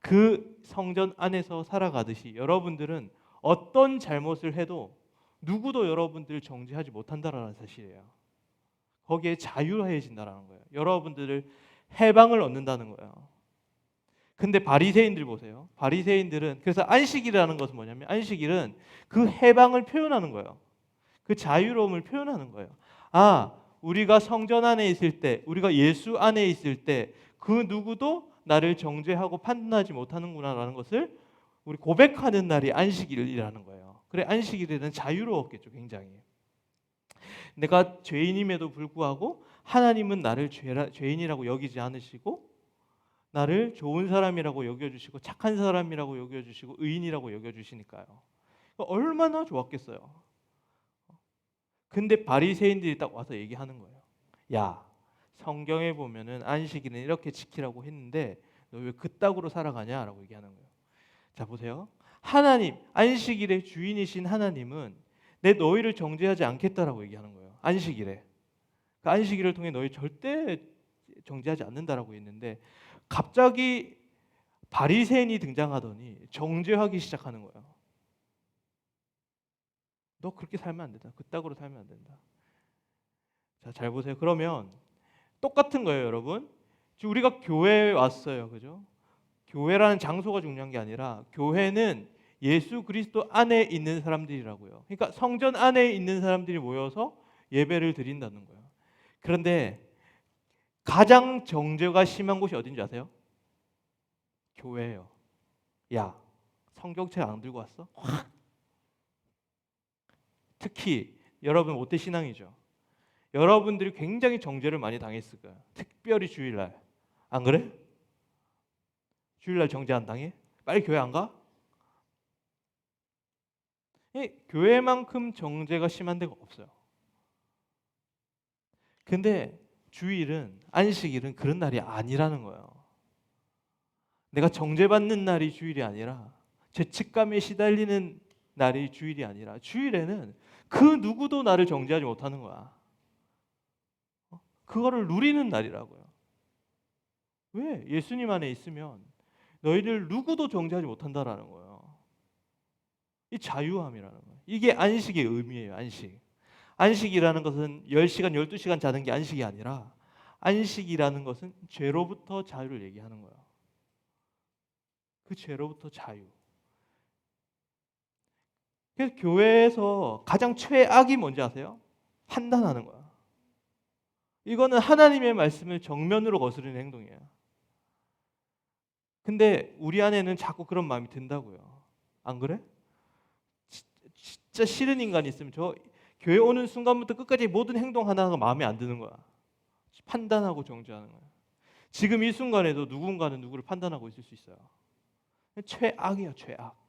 그 성전 안에서 살아가듯이 여러분들은 어떤 잘못을 해도 누구도 여러분들을 정죄하지 못한다라는 사실이에요. 거기에 자유해진다라는 거예요. 여러분들을 해방을 얻는다는 거예요. 근데 바리새인들 보세요. 바리새인들은 그래서 안식일이라는 것은 뭐냐면 안식일은 그 해방을 표현하는 거예요. 그 자유로움을 표현하는 거예요. 아, 우리가 성전 안에 있을 때, 우리가 예수 안에 있을 때 그 누구도 나를 정죄하고 판단하지 못하는구나라는 것을 우리 고백하는 날이 안식일이라는 거예요. 그래 안식일에는 자유로웠겠죠, 굉장히. 내가 죄인임에도 불구하고 하나님은 나를 죄인이라고 여기지 않으시고 나를 좋은 사람이라고 여겨주시고 착한 사람이라고 여겨주시고 의인이라고 여겨주시니까요. 얼마나 좋았겠어요. 근데 바리새인들이 딱 와서 얘기하는 거예요. 야, 성경에 보면은 안식일은 이렇게 지키라고 했는데 너 왜 그따구로 살아가냐라고 얘기하는 거예요. 자 보세요. 하나님, 안식일의 주인이신 하나님은 내 너희를 정죄하지 않겠다라고 얘기하는 거예요. 안식일에. 그 안식일을 통해 너희 절대 정죄하지 않는다라고 했는데 갑자기 바리새인이 등장하더니 정죄하기 시작하는 거예요. 너 그렇게 살면 안 된다. 그따구로 살면 안 된다. 자, 잘 보세요. 그러면 똑같은 거예요, 여러분. 지금 우리가 교회에 왔어요. 그죠? 교회라는 장소가 중요한 게 아니라 교회는 예수 그리스도 안에 있는 사람들이라고요. 그러니까 성전 안에 있는 사람들이 모여서 예배를 드린다는 거예요. 그런데 가장 정죄가 심한 곳이 어딘지 아세요? 교회예요. 야, 성경책 안 들고 왔어? 특히 여러분 모태 신앙이죠. 여러분들이 굉장히 정죄를 많이 당했을 거예요. 특별히 주일날. 안 그래? 주일날 정죄 안 당해? 빨리 교회 안 가? 교회만큼 정죄가 심한 데가 없어요. 근데 주일은 안식일은 그런 날이 아니라는 거예요. 내가 정죄받는 날이 주일이 아니라 죄책감에 시달리는 날이 주일이 아니라 주일에는 그 누구도 나를 정죄하지 못하는 거야. 그거를 누리는 날이라고요. 왜? 예수님 안에 있으면 너희들 누구도 정죄하지 못한다라는 거예요. 이 자유함이라는 거예요. 이게 안식의 의미예요. 안식. 안식이라는 것은 10시간, 12시간 자는 게 안식이 아니라 안식이라는 것은 죄로부터 자유를 얘기하는 거예요. 그 죄로부터 자유. 그래서 교회에서 가장 최악이 뭔지 아세요? 판단하는 거야. 이거는 하나님의 말씀을 정면으로 거스르는 행동이에요. 근데 우리 안에는 자꾸 그런 마음이 든다고요. 안 그래? 진짜 싫은 인간이 있으면 저 교회 오는 순간부터 끝까지 모든 행동 하나가 마음에 안 드는 거야. 판단하고 정죄하는 거야. 지금 이 순간에도 누군가는 누구를 판단하고 있을 수 있어요. 최악이야, 최악.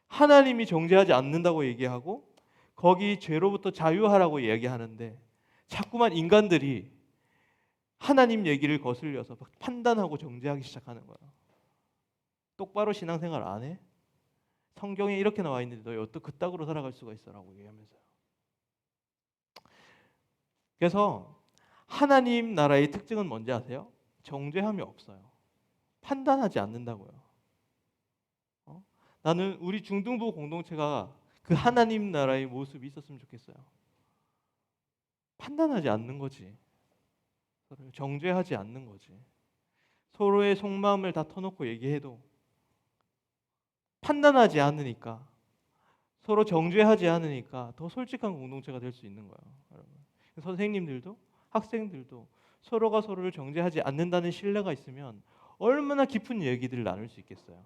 하나님이 정죄하지 않는다고 얘기하고 거기 죄로부터 자유하라고 얘기하는데 자꾸만 인간들이 하나님 얘기를 거슬려서 판단하고 정죄하기 시작하는 거예요. 똑바로 신앙생활 안 해? 성경에 이렇게 나와 있는데 너희 어떻게 그따구로 살아갈 수가 있어라고 얘기하면서요. 그래서 하나님 나라의 특징은 뭔지 아세요? 정죄함이 없어요. 판단하지 않는다고요. 나는 우리 중등부 공동체가 그 하나님 나라의 모습이 있었으면 좋겠어요. 판단하지 않는 거지. 서로를 정죄하지 않는 거지. 서로의 속마음을 다 터놓고 얘기해도 판단하지 않으니까 서로 정죄하지 않으니까 더 솔직한 공동체가 될 수 있는 거예요. 여러분. 선생님들도 학생들도 서로가 서로를 정죄하지 않는다는 신뢰가 있으면 얼마나 깊은 얘기들을 나눌 수 있겠어요.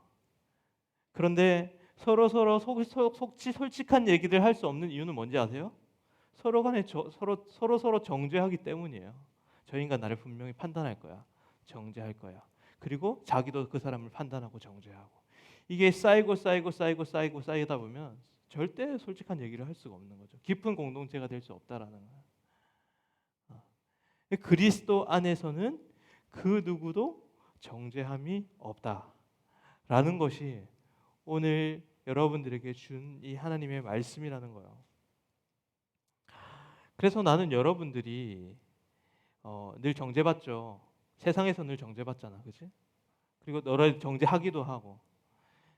그런데 서로 솔직한 얘기를 할 수 없는 이유는 뭔지 아세요? 서로 간에 서로 정죄하기 때문이에요. 저 인간 나를 분명히 판단할 거야. 정죄할 거야. 그리고 자기도 그 사람을 판단하고 정죄하고. 이게 쌓이다 보면 절대 솔직한 얘기를 할 수가 없는 거죠. 깊은 공동체가 될 수 없다라는 거예요. 그리스도 안에서는 그 누구도 정죄함이 없다라는 것이 오늘 여러분들에게 준 이 하나님의 말씀이라는 거예요. 그래서 나는 여러분들이 늘 정죄받죠. 세상에서 늘 정죄받잖아, 그렇지? 그리고 너를 정죄하기도 하고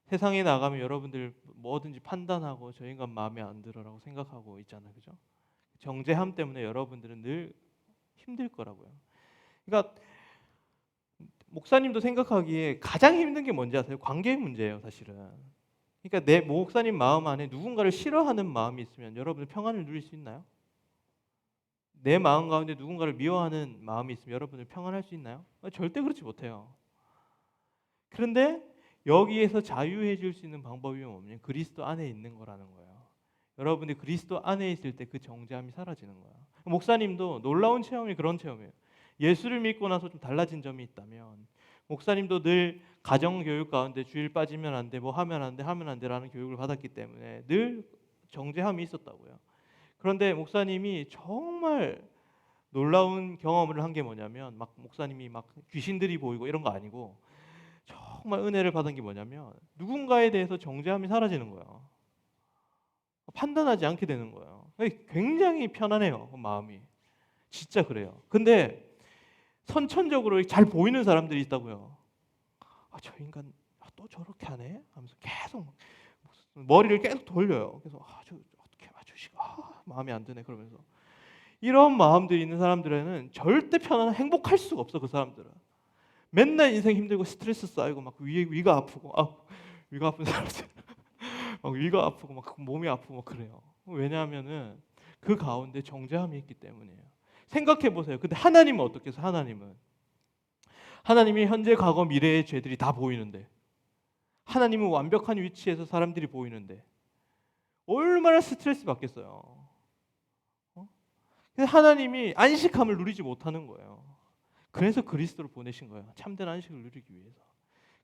세상에 나가면 여러분들 뭐든지 판단하고 저 인간 마음에 안 들어라고 생각하고 있잖아요, 그죠? 정죄함 때문에 여러분들은 늘 힘들 거라고요. 그러니까 목사님도 생각하기에 가장 힘든 게 뭔지 아세요? 관계의 문제예요, 사실은. 그러니까 내 목사님 마음 안에 누군가를 싫어하는 마음이 있으면 여러분 평안을 누릴 수 있나요? 내 마음 가운데 누군가를 미워하는 마음이 있으면 여러분들 평안할 수 있나요? 절대 그렇지 못해요. 그런데 여기에서 자유해질 수 있는 방법이 뭐냐면 그리스도 안에 있는 거라는 거예요. 여러분이 그리스도 안에 있을 때 그 정죄함이 사라지는 거예요. 목사님도 놀라운 체험이 그런 체험이에요. 예수를 믿고 나서 좀 달라진 점이 있다면 목사님도 늘 가정교육 가운데 주일 빠지면 안 돼, 뭐 하면 안 돼, 하면 안 돼라는 교육을 받았기 때문에 늘 정죄함이 있었다고요. 그런데 목사님이 정말 놀라운 경험을 한 게 뭐냐면 막 목사님이 막 귀신들이 보이고 이런 거 아니고 정말 은혜를 받은 게 뭐냐면 누군가에 대해서 정죄함이 사라지는 거예요. 판단하지 않게 되는 거예요. 굉장히 편안해요, 마음이. 진짜 그래요. 근데 선천적으로 잘 보이는 사람들이 있다고요. 저 인간 또 저렇게 하네? 하면서 계속 머리를 계속 돌려요. 그래서 저 어떻게 맞추시가 마음에 안 드네 그러면서 이런 마음들이 있는 사람들에는 절대 편안한 행복할 수가 없어. 그 사람들은 맨날 인생 힘들고 스트레스 쌓이고 막 위가 아프고 위가 아픈 사람들 막 위가 아프고 막 몸이 아프고 막 그래요. 왜냐하면은 그 가운데 정죄함이 있기 때문이에요. 생각해 보세요. 근데 하나님은 어떻게 해서 하나님이 현재, 과거, 미래의 죄들이 다 보이는데 하나님은 완벽한 위치에서 사람들이 보이는데 얼마나 스트레스 받겠어요. 하나님이 안식함을 누리지 못하는 거예요. 그래서 그리스도를 보내신 거예요. 참된 안식을 누리기 위해서.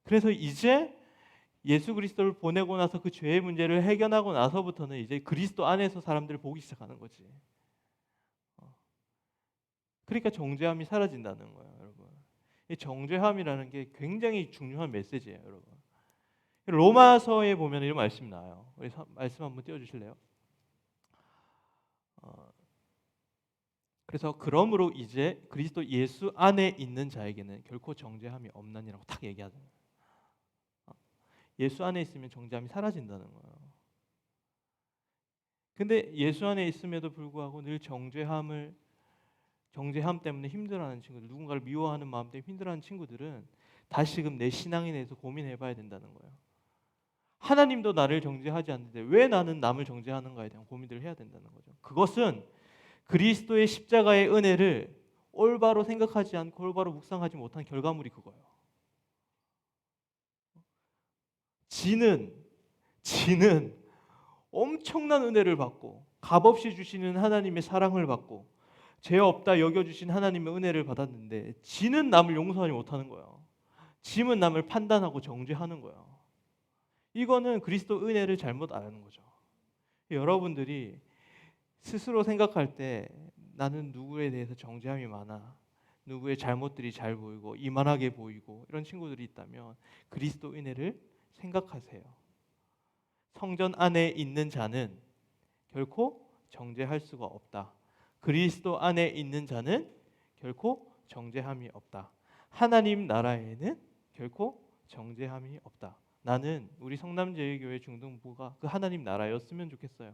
그래서 이제 예수 그리스도를 보내고 나서 그 죄의 문제를 해결하고 나서부터는 이제 그리스도 안에서 사람들을 보기 시작하는 거지. 그러니까 정죄함이 사라진다는 거예요, 여러분. 이 정죄함이라는 게 굉장히 중요한 메시지예요, 여러분. 로마서에 보면 이런 말씀이 나와요. 우리 말씀 한번 띄워주실래요? 그래서 그러므로 이제 그리스도 예수 안에 있는 자에게는 결코 정죄함이 없나니라고 딱 얘기하잖아요. 예수 안에 있으면 정죄함이 사라진다는 거예요. 근데 예수 안에 있음에도 불구하고 늘 정죄함 때문에 힘들어하는 친구들, 누군가를 미워하는 마음 때문에 힘들어하는 친구들은 다시금 내 신앙에 대해서 고민해봐야 된다는 거예요. 하나님도 나를 정죄하지 않는데 왜 나는 남을 정죄하는가에 대한 고민들을 해야 된다는 거죠. 그것은 그리스도의 십자가의 은혜를 올바로 생각하지 않고 올바로 묵상하지 못한 결과물이 그거예요. 지는 엄청난 은혜를 받고 값없이 주시는 하나님의 사랑을 받고 죄 없다 여겨주신 하나님의 은혜를 받았는데 지는 남을 용서하지 못하는 거예요. 짐은 남을 판단하고 정죄하는 거예요. 이거는 그리스도 은혜를 잘못 아는 거죠. 여러분들이 스스로 생각할 때 나는 누구에 대해서 정죄함이 많아, 누구의 잘못들이 잘 보이고 이만하게 보이고 이런 친구들이 있다면 그리스도 은혜를 생각하세요. 성전 안에 있는 자는 결코 정죄할 수가 없다. 그리스도 안에 있는 자는 결코 정죄함이 없다. 하나님 나라에는 결코 정죄함이 없다. 나는 우리 성남제일교회 중등부가 그 하나님 나라였으면 좋겠어요.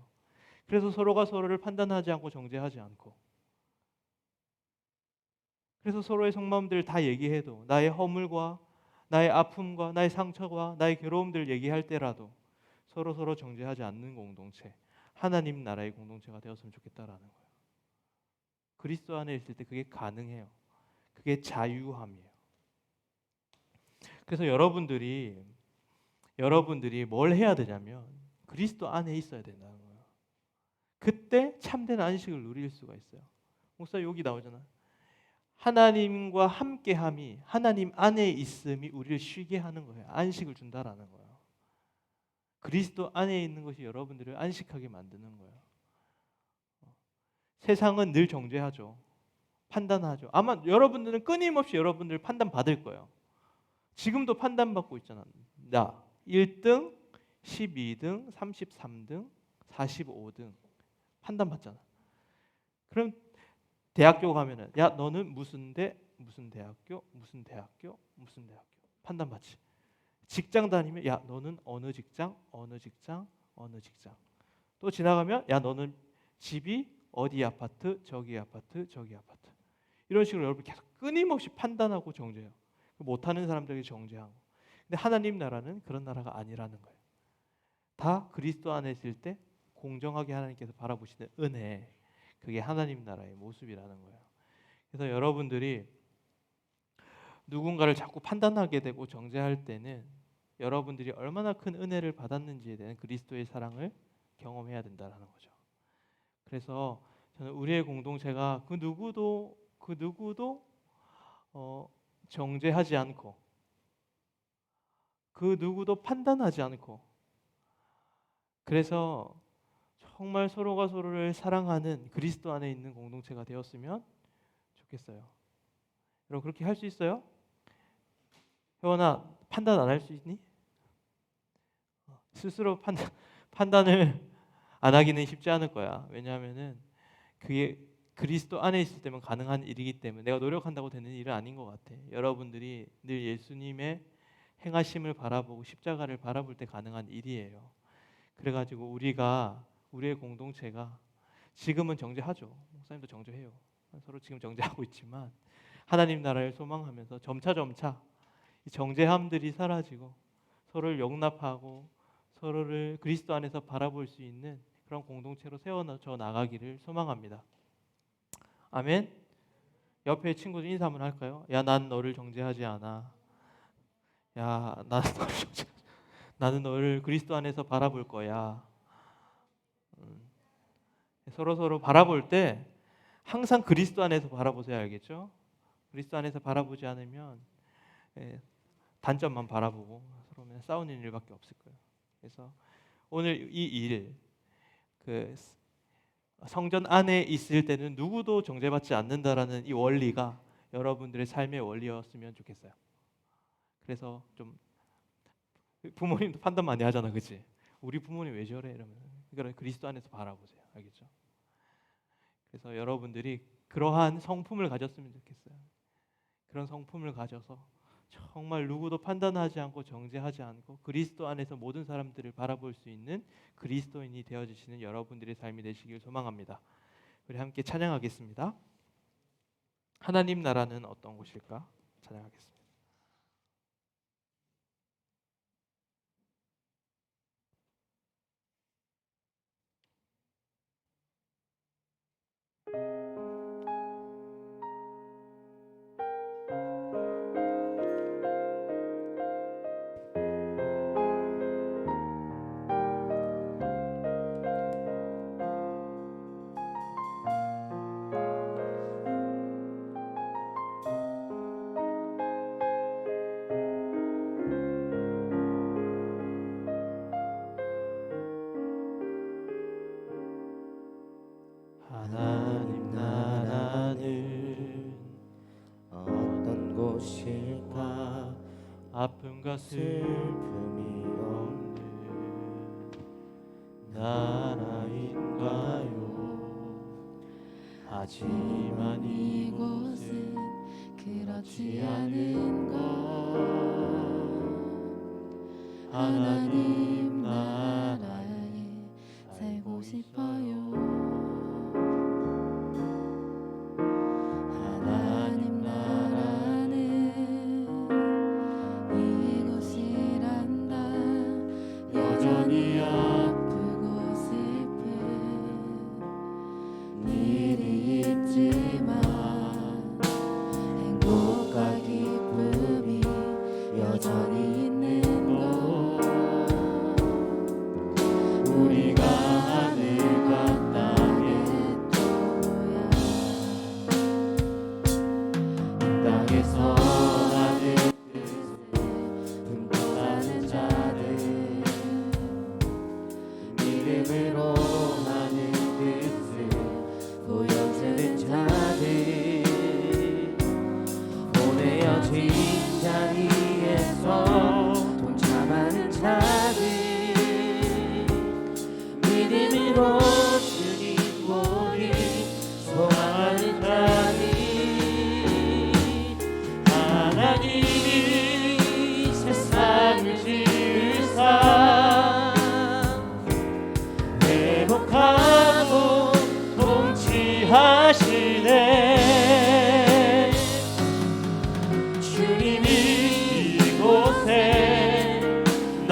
그래서 서로가 서로를 판단하지 않고 정죄하지 않고, 그래서 서로의 속마음들을 다 얘기해도 나의 허물과 나의 아픔과 나의 상처와 나의 괴로움들을 얘기할 때라도 서로 정죄하지 않는 공동체, 하나님 나라의 공동체가 되었으면 좋겠다라는 거예요. 그리스도 안에 있을 때 그게 가능해요. 그게 자유함이에요. 그래서 여러분들이 뭘 해야 되냐면 그리스도 안에 있어야 된다는 거예요. 그때 참된 안식을 누릴 수가 있어요. 목사 여기 나오잖아. 하나님과 함께함이, 하나님 안에 있음이 우리를 쉬게 하는 거예요. 안식을 준다라는 거예요. 그리스도 안에 있는 것이 여러분들을 안식하게 만드는 거예요. 세상은 늘 정죄하죠. 판단하죠. 아마 여러분들은 끊임없이 여러분들 판단받을 거예요. 지금도 판단받고 있잖아. 나 1등, 12등, 33등, 45등 판단받잖아. 그럼 대학교 가면은 야 너는 무슨 대, 무슨 대학교, 무슨 대학교, 무슨 대학교 판단받지. 직장 다니면 야 너는 어느 직장, 어느 직장, 어느 직장. 또 지나가면 야 너는 집이 어디 아파트, 저기 아파트, 저기 아파트. 이런 식으로 여러분 계속 끊임없이 판단하고 정죄해요. 못하는 사람들에게 정죄하고. 근데 하나님 나라는 그런 나라가 아니라는 거예요. 다 그리스도 안에 있을 때 공정하게 하나님께서 바라보시는 은혜, 그게 하나님 나라의 모습이라는 거예요. 그래서 여러분들이 누군가를 자꾸 판단하게 되고 정죄할 때는 여러분들이 얼마나 큰 은혜를 받았는지에 대한 그리스도의 사랑을 경험해야 된다는 거죠. 그래서 저는 우리의 공동체가 그 누구도 정죄하지 않고 그 누구도 판단하지 않고 그래서 정말 서로가 서로를 사랑하는 그리스도 안에 있는 공동체가 되었으면 좋겠어요. 여러분 그렇게 할 수 있어요? 혜원아 판단 안 할 수 있니? 스스로 판단을 안 하기는 쉽지 않을 거야. 왜냐하면은 그게 그리스도 안에 있을 때만 가능한 일이기 때문에 내가 노력한다고 되는 일은 아닌 것 같아. 여러분들이 늘 예수님의 행하심을 바라보고 십자가를 바라볼 때 가능한 일이에요. 그래가지고 우리의 공동체가 지금은 정죄하죠. 목사님도 정죄해요. 서로 지금 정죄하고 있지만 하나님 나라를 소망하면서 점차 이 정죄함들이 사라지고 서로를 용납하고 서로를 그리스도 안에서 바라볼 수 있는 그런 공동체로 세워져 나가기를 소망합니다. 아멘. 옆에 친구들 인사 한번 할까요? 야, 난 너를 정죄하지 않아. 야, 나는 너를 그리스도 안에서 바라볼 거야. 서로 바라볼 때 항상 그리스도 안에서 바라보세요. 알겠죠? 그리스도 안에서 바라보지 않으면 단점만 바라보고 서로 싸우는 일밖에 없을 거예요. 그래서 오늘 이 일, 그 성전 안에 있을 때는 누구도 정죄받지 않는다라는 이 원리가 여러분들의 삶의 원리였으면 좋겠어요. 그래서 좀 부모님도 판단 많이 하잖아, 그렇지? 우리 부모님 왜 저래? 이러면 그러니까 그리스도 안에서 바라보세요, 알겠죠? 그래서 여러분들이 그러한 성품을 가졌으면 좋겠어요. 그런 성품을 가져서 정말 누구도 판단하지 않고 정죄하지 않고 그리스도 안에서 모든 사람들을 바라볼 수 있는 그리스도인이 되어주시는 여러분들의 삶이 되시길 소망합니다. 우리 함께 찬양하겠습니다. 하나님 나라는 어떤 곳일까? 찬양하겠습니다. 하나님 나라는 어떤 곳일까? 아픔과 슬픔이 없는 나라인가요? 하지만 이곳은 그렇지 않은 것. 하나님 나라에 살고 싶어요. 하나님 나라는 이곳이란다. 여전히 아프고 슬픈 일이 있지만 행복과 기쁨이 여전히 있는 것. 우리가 하늘과 땅의 토야. 땅에서 하는 뜻을 품고 사는 자들, 믿음으로 하는 뜻을 보여주는 자들, 보내어진 자리에서 동참하는 자들,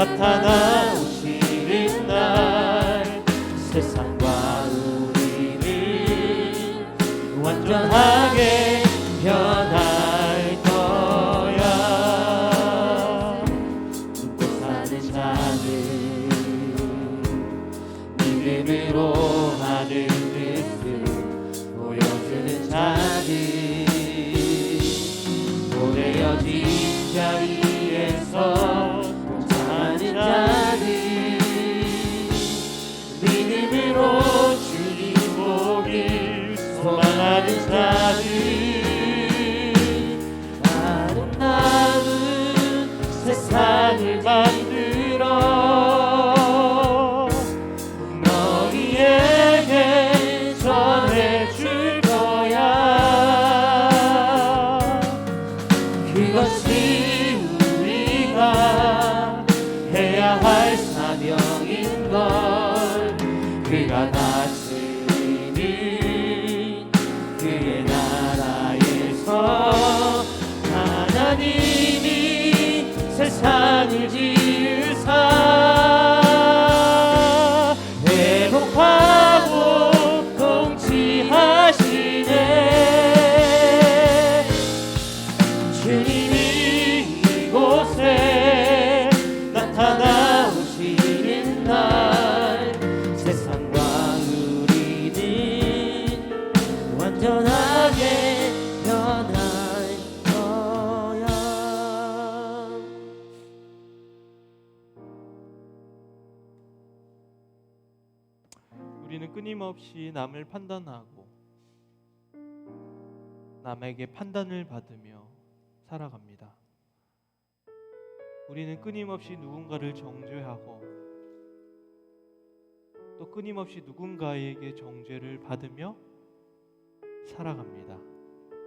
나타나오시는 날 세상과 우리를 완전하게 변할 거야. 믿고 사는 자들 믿음으로 하는 뜻을 보여주는 자들 보내어진 자리에서 동참하는 자들 믿음으로 주님 보길 소망하는 자들 아름다운 세상을 만들어 너희에게 전해줄 거야. 그것이 우리가 해야 할 사명인걸. 그가 다스리는 그의 나라에서 하나님이 세상을 지으사 회복하고 통치하시네. 주님이 이곳에 나타나오시는 날 세상과 우리는 완전하게 변할 거야. 우리는 끊임없이 남을 판단하고 남에게 판단을 받으며 살아갑니다. 우리는 끊임없이 누군가를 정죄하고 또 끊임없이 누군가에게 정죄를 받으며 살아갑니다.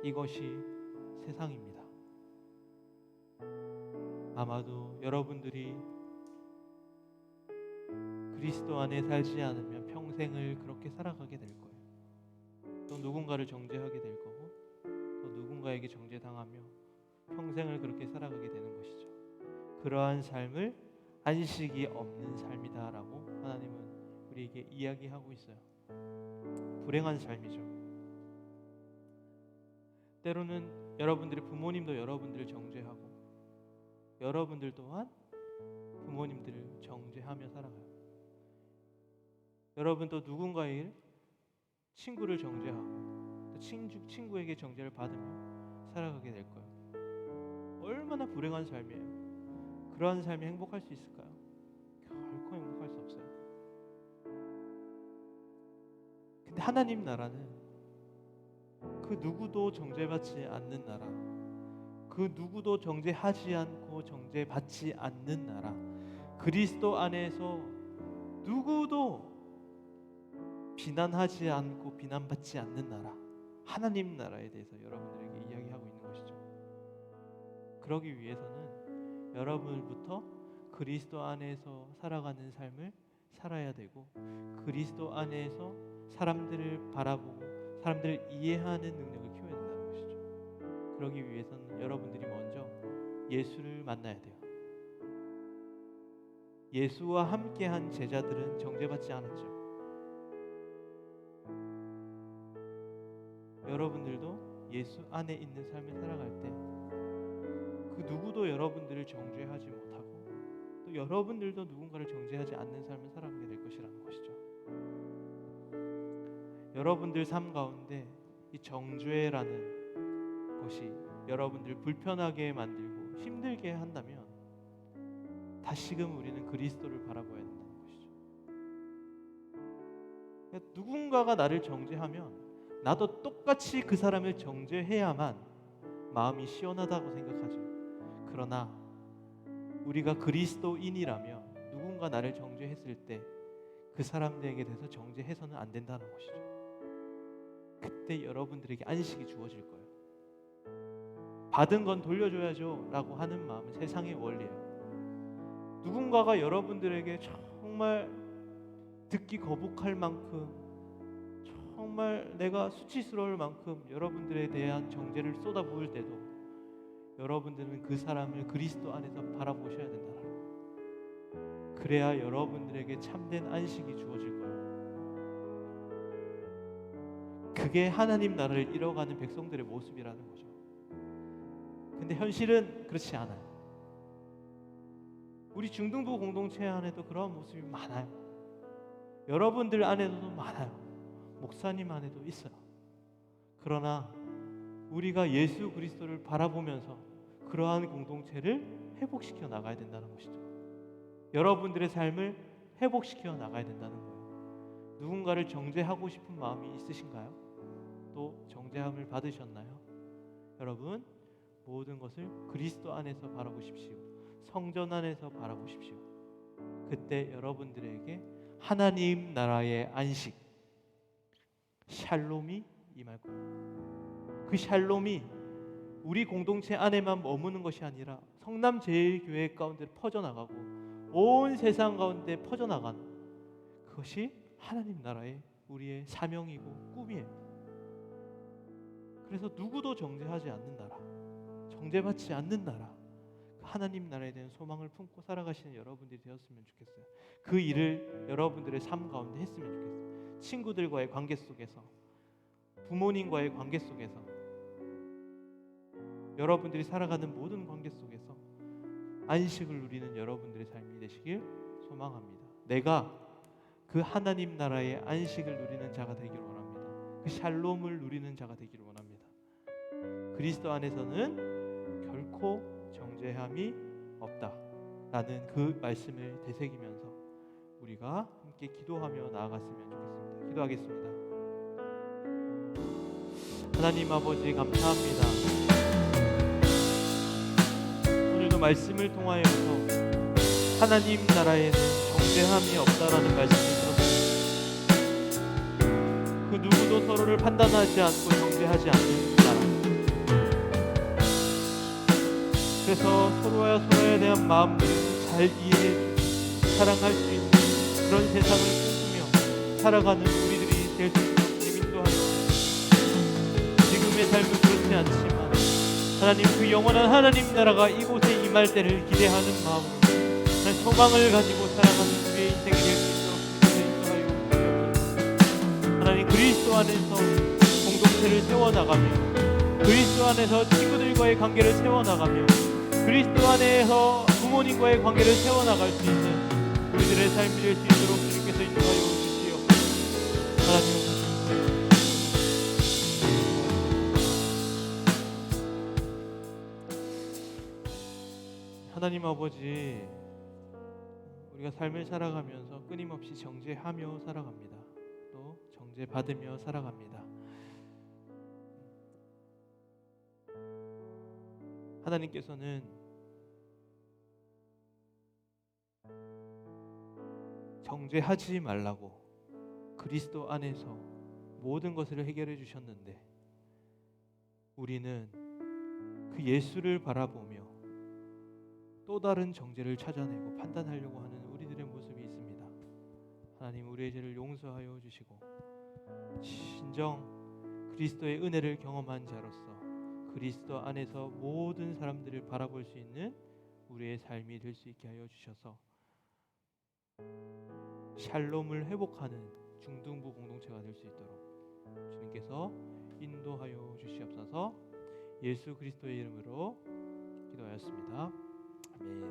이것이 세상입니다. 아마도 여러분들이 그리스도 안에 살지 않으면 평생을 그렇게 살아가게 될 거예요. 또 누군가를 정죄하게 될 거고 또 누군가에게 정죄당하며 평생을 그렇게 살아가게 되는 것이죠. 그러한 삶을 안식이 없는 삶이다라고 하나님은 우리에게 이야기하고 있어요. 불행한 삶이죠. 때로는 여러분들의 부모님도 여러분들을 정죄하고 여러분들 또한 부모님들을 정죄하며 살아가요. 여러분 또 누군가의 친구를 정죄하고 또 친구에게 정죄를 받으며 살아가게 될 거예요. 얼마나 불행한 삶이에요. 그러한 삶이 행복할 수 있을까요? 결코 행복할 수 없어요. 근데 하나님 나라는 그 누구도 정죄받지 않는 나라, 그 누구도 정죄하지 않고 정죄받지 않는 나라, 그리스도 안에서 누구도 비난하지 않고 비난받지 않는 나라, 하나님 나라에 대해서 여러분들에게 이야기하고 있는 것이죠. 그러기 위해서는 여러분부터 그리스도 안에서 살아가는 삶을 살아야 되고 그리스도 안에서 사람들을 바라보고 사람들을 이해하는 능력을 키워야 된다는 것이죠. 그러기 위해서는 여러분들이 먼저 예수를 만나야 돼요. 예수와 함께한 제자들은 정죄받지 않았죠. 여러분들도 예수 안에 있는 삶을 살아갈 때 그 누구도 여러분들을 정죄하지 못하고 또 여러분들도 누군가를 정죄하지 않는 삶을 살아가게 될 것이라는 것이죠. 여러분들 삶 가운데 이 정죄라는 것이 여러분들을 불편하게 만들고 힘들게 한다면 다시금 우리는 그리스도를 바라봐야 된다는 것이죠. 그러니까 누군가가 나를 정죄하면 나도 똑같이 그 사람을 정죄해야만 마음이 시원하다고 생각하죠. 그러나 우리가 그리스도인이라면 누군가 나를 정죄했을 때 그 사람들에게 대해서 정죄해서는 안 된다는 것이죠. 그때 여러분들에게 안식이 주어질 거예요. 받은 건 돌려줘야죠 라고 하는 마음은 세상의 원리예요. 누군가가 여러분들에게 정말 듣기 거북할 만큼 정말 내가 수치스러울 만큼 여러분들에 대한 정죄를 쏟아부을 때도 여러분들은 그 사람을 그리스도 안에서 바라보셔야 된다. 그래야 여러분들에게 참된 안식이 주어질 거예요. 그게 하나님 나라를 이뤄가는 백성들의 모습이라는 거죠. 근데 현실은 그렇지 않아요. 우리 중등부 공동체 안에도 그런 모습이 많아요. 여러분들 안에도 많아요. 목사님 안에도 있어요. 그러나 우리가 예수 그리스도를 바라보면서 그러한 공동체를 회복시켜 나가야 된다는 것이죠. 여러분들의 삶을 회복시켜 나가야 된다는 거예요. 누군가를 정죄하고 싶은 마음이 있으신가요? 또 정죄함을 받으셨나요? 여러분, 모든 것을 그리스도 안에서 바라보십시오. 성전 안에서 바라보십시오. 그때 여러분들에게 하나님 나라의 안식, 샬롬이 임할 거예요. 그 샬롬이 우리 공동체 안에만 머무는 것이 아니라 성남제일교회 가운데 퍼져나가고 온 세상 가운데 퍼져나가는, 그것이 하나님 나라의 우리의 사명이고 꿈이에요. 그래서 누구도 정죄하지 않는 나라, 정죄받지 않는 나라, 하나님 나라에 대한 소망을 품고 살아가시는 여러분들이 되었으면 좋겠어요. 그 일을 여러분들의 삶 가운데 했으면 좋겠어요. 친구들과의 관계 속에서, 부모님과의 관계 속에서, 여러분들이 살아가는 모든 관계 속에서 안식을 누리는 여러분들의 삶이 되시길 소망합니다. 내가 그 하나님 나라의 안식을 누리는 자가 되기를 원합니다. 그 샬롬을 누리는 자가 되기를 원합니다. 그리스도 안에서는 결코 정죄함이 없다라는 그 말씀을 되새기면서 우리가 함께 기도하며 나아갔으면 좋겠습니다. 기도하겠습니다. 하나님 아버지, 감사합니다. 오늘도 말씀을 통하여서 하나님 나라에는 정죄함이 없다라는 말씀을 들었습니다. 그 누구도 서로를 판단하지 않고 정죄하지 않는 나라. 그래서 서로와 서로에 대한 마음들을 잘 이해해 사랑할 수 있는 그런 세상을 꿈꾸며 살아가는 우리들이 될 수 있도록 인도하여 주옵소서. 지금의 삶은 그렇지 않지만 하나님, 그 영원한 하나님 나라가 이곳에 임할 때를 기대하는 마음으로 소망을 가지고 살아가는 우리의 인생이 될 수 있도록 인도하여 주옵소서. 하나님, 그리스도 안에서 공동체를 세워나가며, 그리스도 안에서 친구들과의 관계를 세워나가며, 그리스도 안에서 부모님과의 관계를 세워나갈 수 있는 우리들의 삶이 될 수 있도록 주님께서 인도하여 주시옵소서. 하나님, 하나님 아버지, 우리가 삶을 살아가면서 끊임없이 정죄하며 살아갑니다. 또 정죄받으며 살아갑니다. 하나님께서는 정죄하지 말라고 그리스도 안에서 모든 것을 해결해 주셨는데, 우리는 그 예수를 바라보며 또 다른 정죄를 찾아내고 판단하려고 하는 우리들의 모습이 있습니다. 하나님, 우리의 죄를 용서하여 주시고 진정 그리스도의 은혜를 경험한 자로서 그리스도 안에서 모든 사람들을 바라볼 수 있는 우리의 삶이 될 수 있게 하여 주셔서 샬롬을 회복하는 중등부 공동체가 될 수 있도록 주님께서 인도하여 주시옵소서. 예수 그리스도의 이름으로 기도하였습니다. 아멘.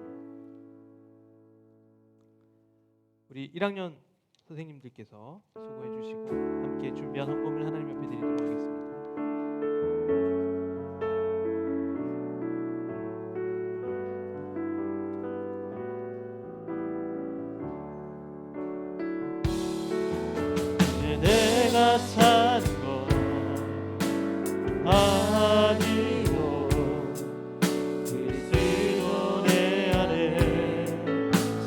우리 1학년 선생님들께서 수고해 주시고 함께 준비한 헌금을 하나님 앞에 드리도록 하겠습니다. 내가 산 것 아니요, 그리스도 내 안에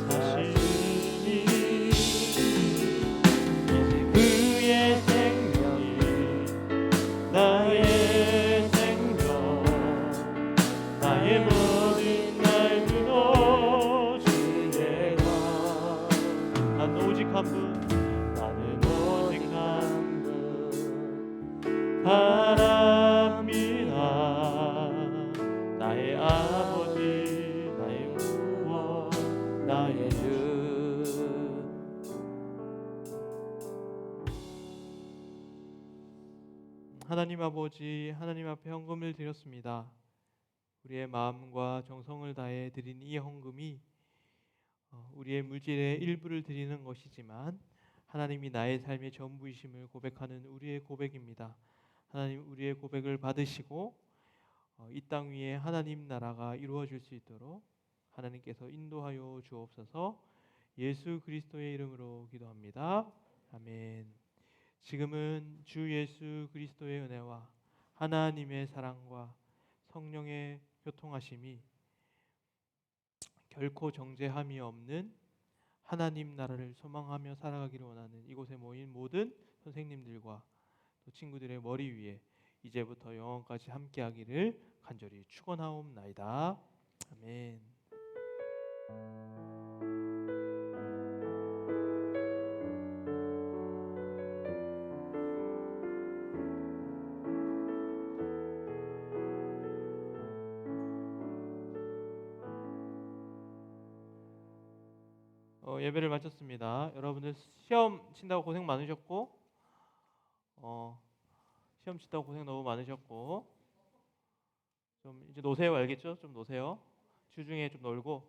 사시니 이제 그의 생명이 나의 생명, 나의 모든 날들로 주의 것. 난 오직 한 분, 나는 오직 한 분, 하나님 아버지, 하나님 앞에 헌금을 드렸습니다. 우리의 마음과 정성을 다해 드린 이 헌금이 우리의 물질의 일부를 드리는 것이지만 하나님이 나의 삶의 전부이심을 고백하는 우리의 고백입니다. 하나님, 우리의 고백을 받으시고 이 땅 위에 하나님 나라가 이루어질 수 있도록 하나님께서 인도하여 주옵소서. 예수 그리스도의 이름으로 기도합니다. 아멘. 지금은 주 예수 그리스도의 은혜와 하나님의 사랑과 성령의 교통하심이 결코 정죄함이 없는 하나님 나라를 소망하며 살아가기를 원하는 이곳에 모인 모든 선생님들과 또 친구들의 머리 위에 이제부터 영원까지 함께하기를 간절히 축원하옵나이다. 아멘. 예배를 마쳤습니다. 여러분들 시험 친다고 고생 많으셨고, 시험 친다고 고생 너무 많으셨고, 좀 이제 노세요, 알겠죠? 좀 노세요. 주중에 좀 놀고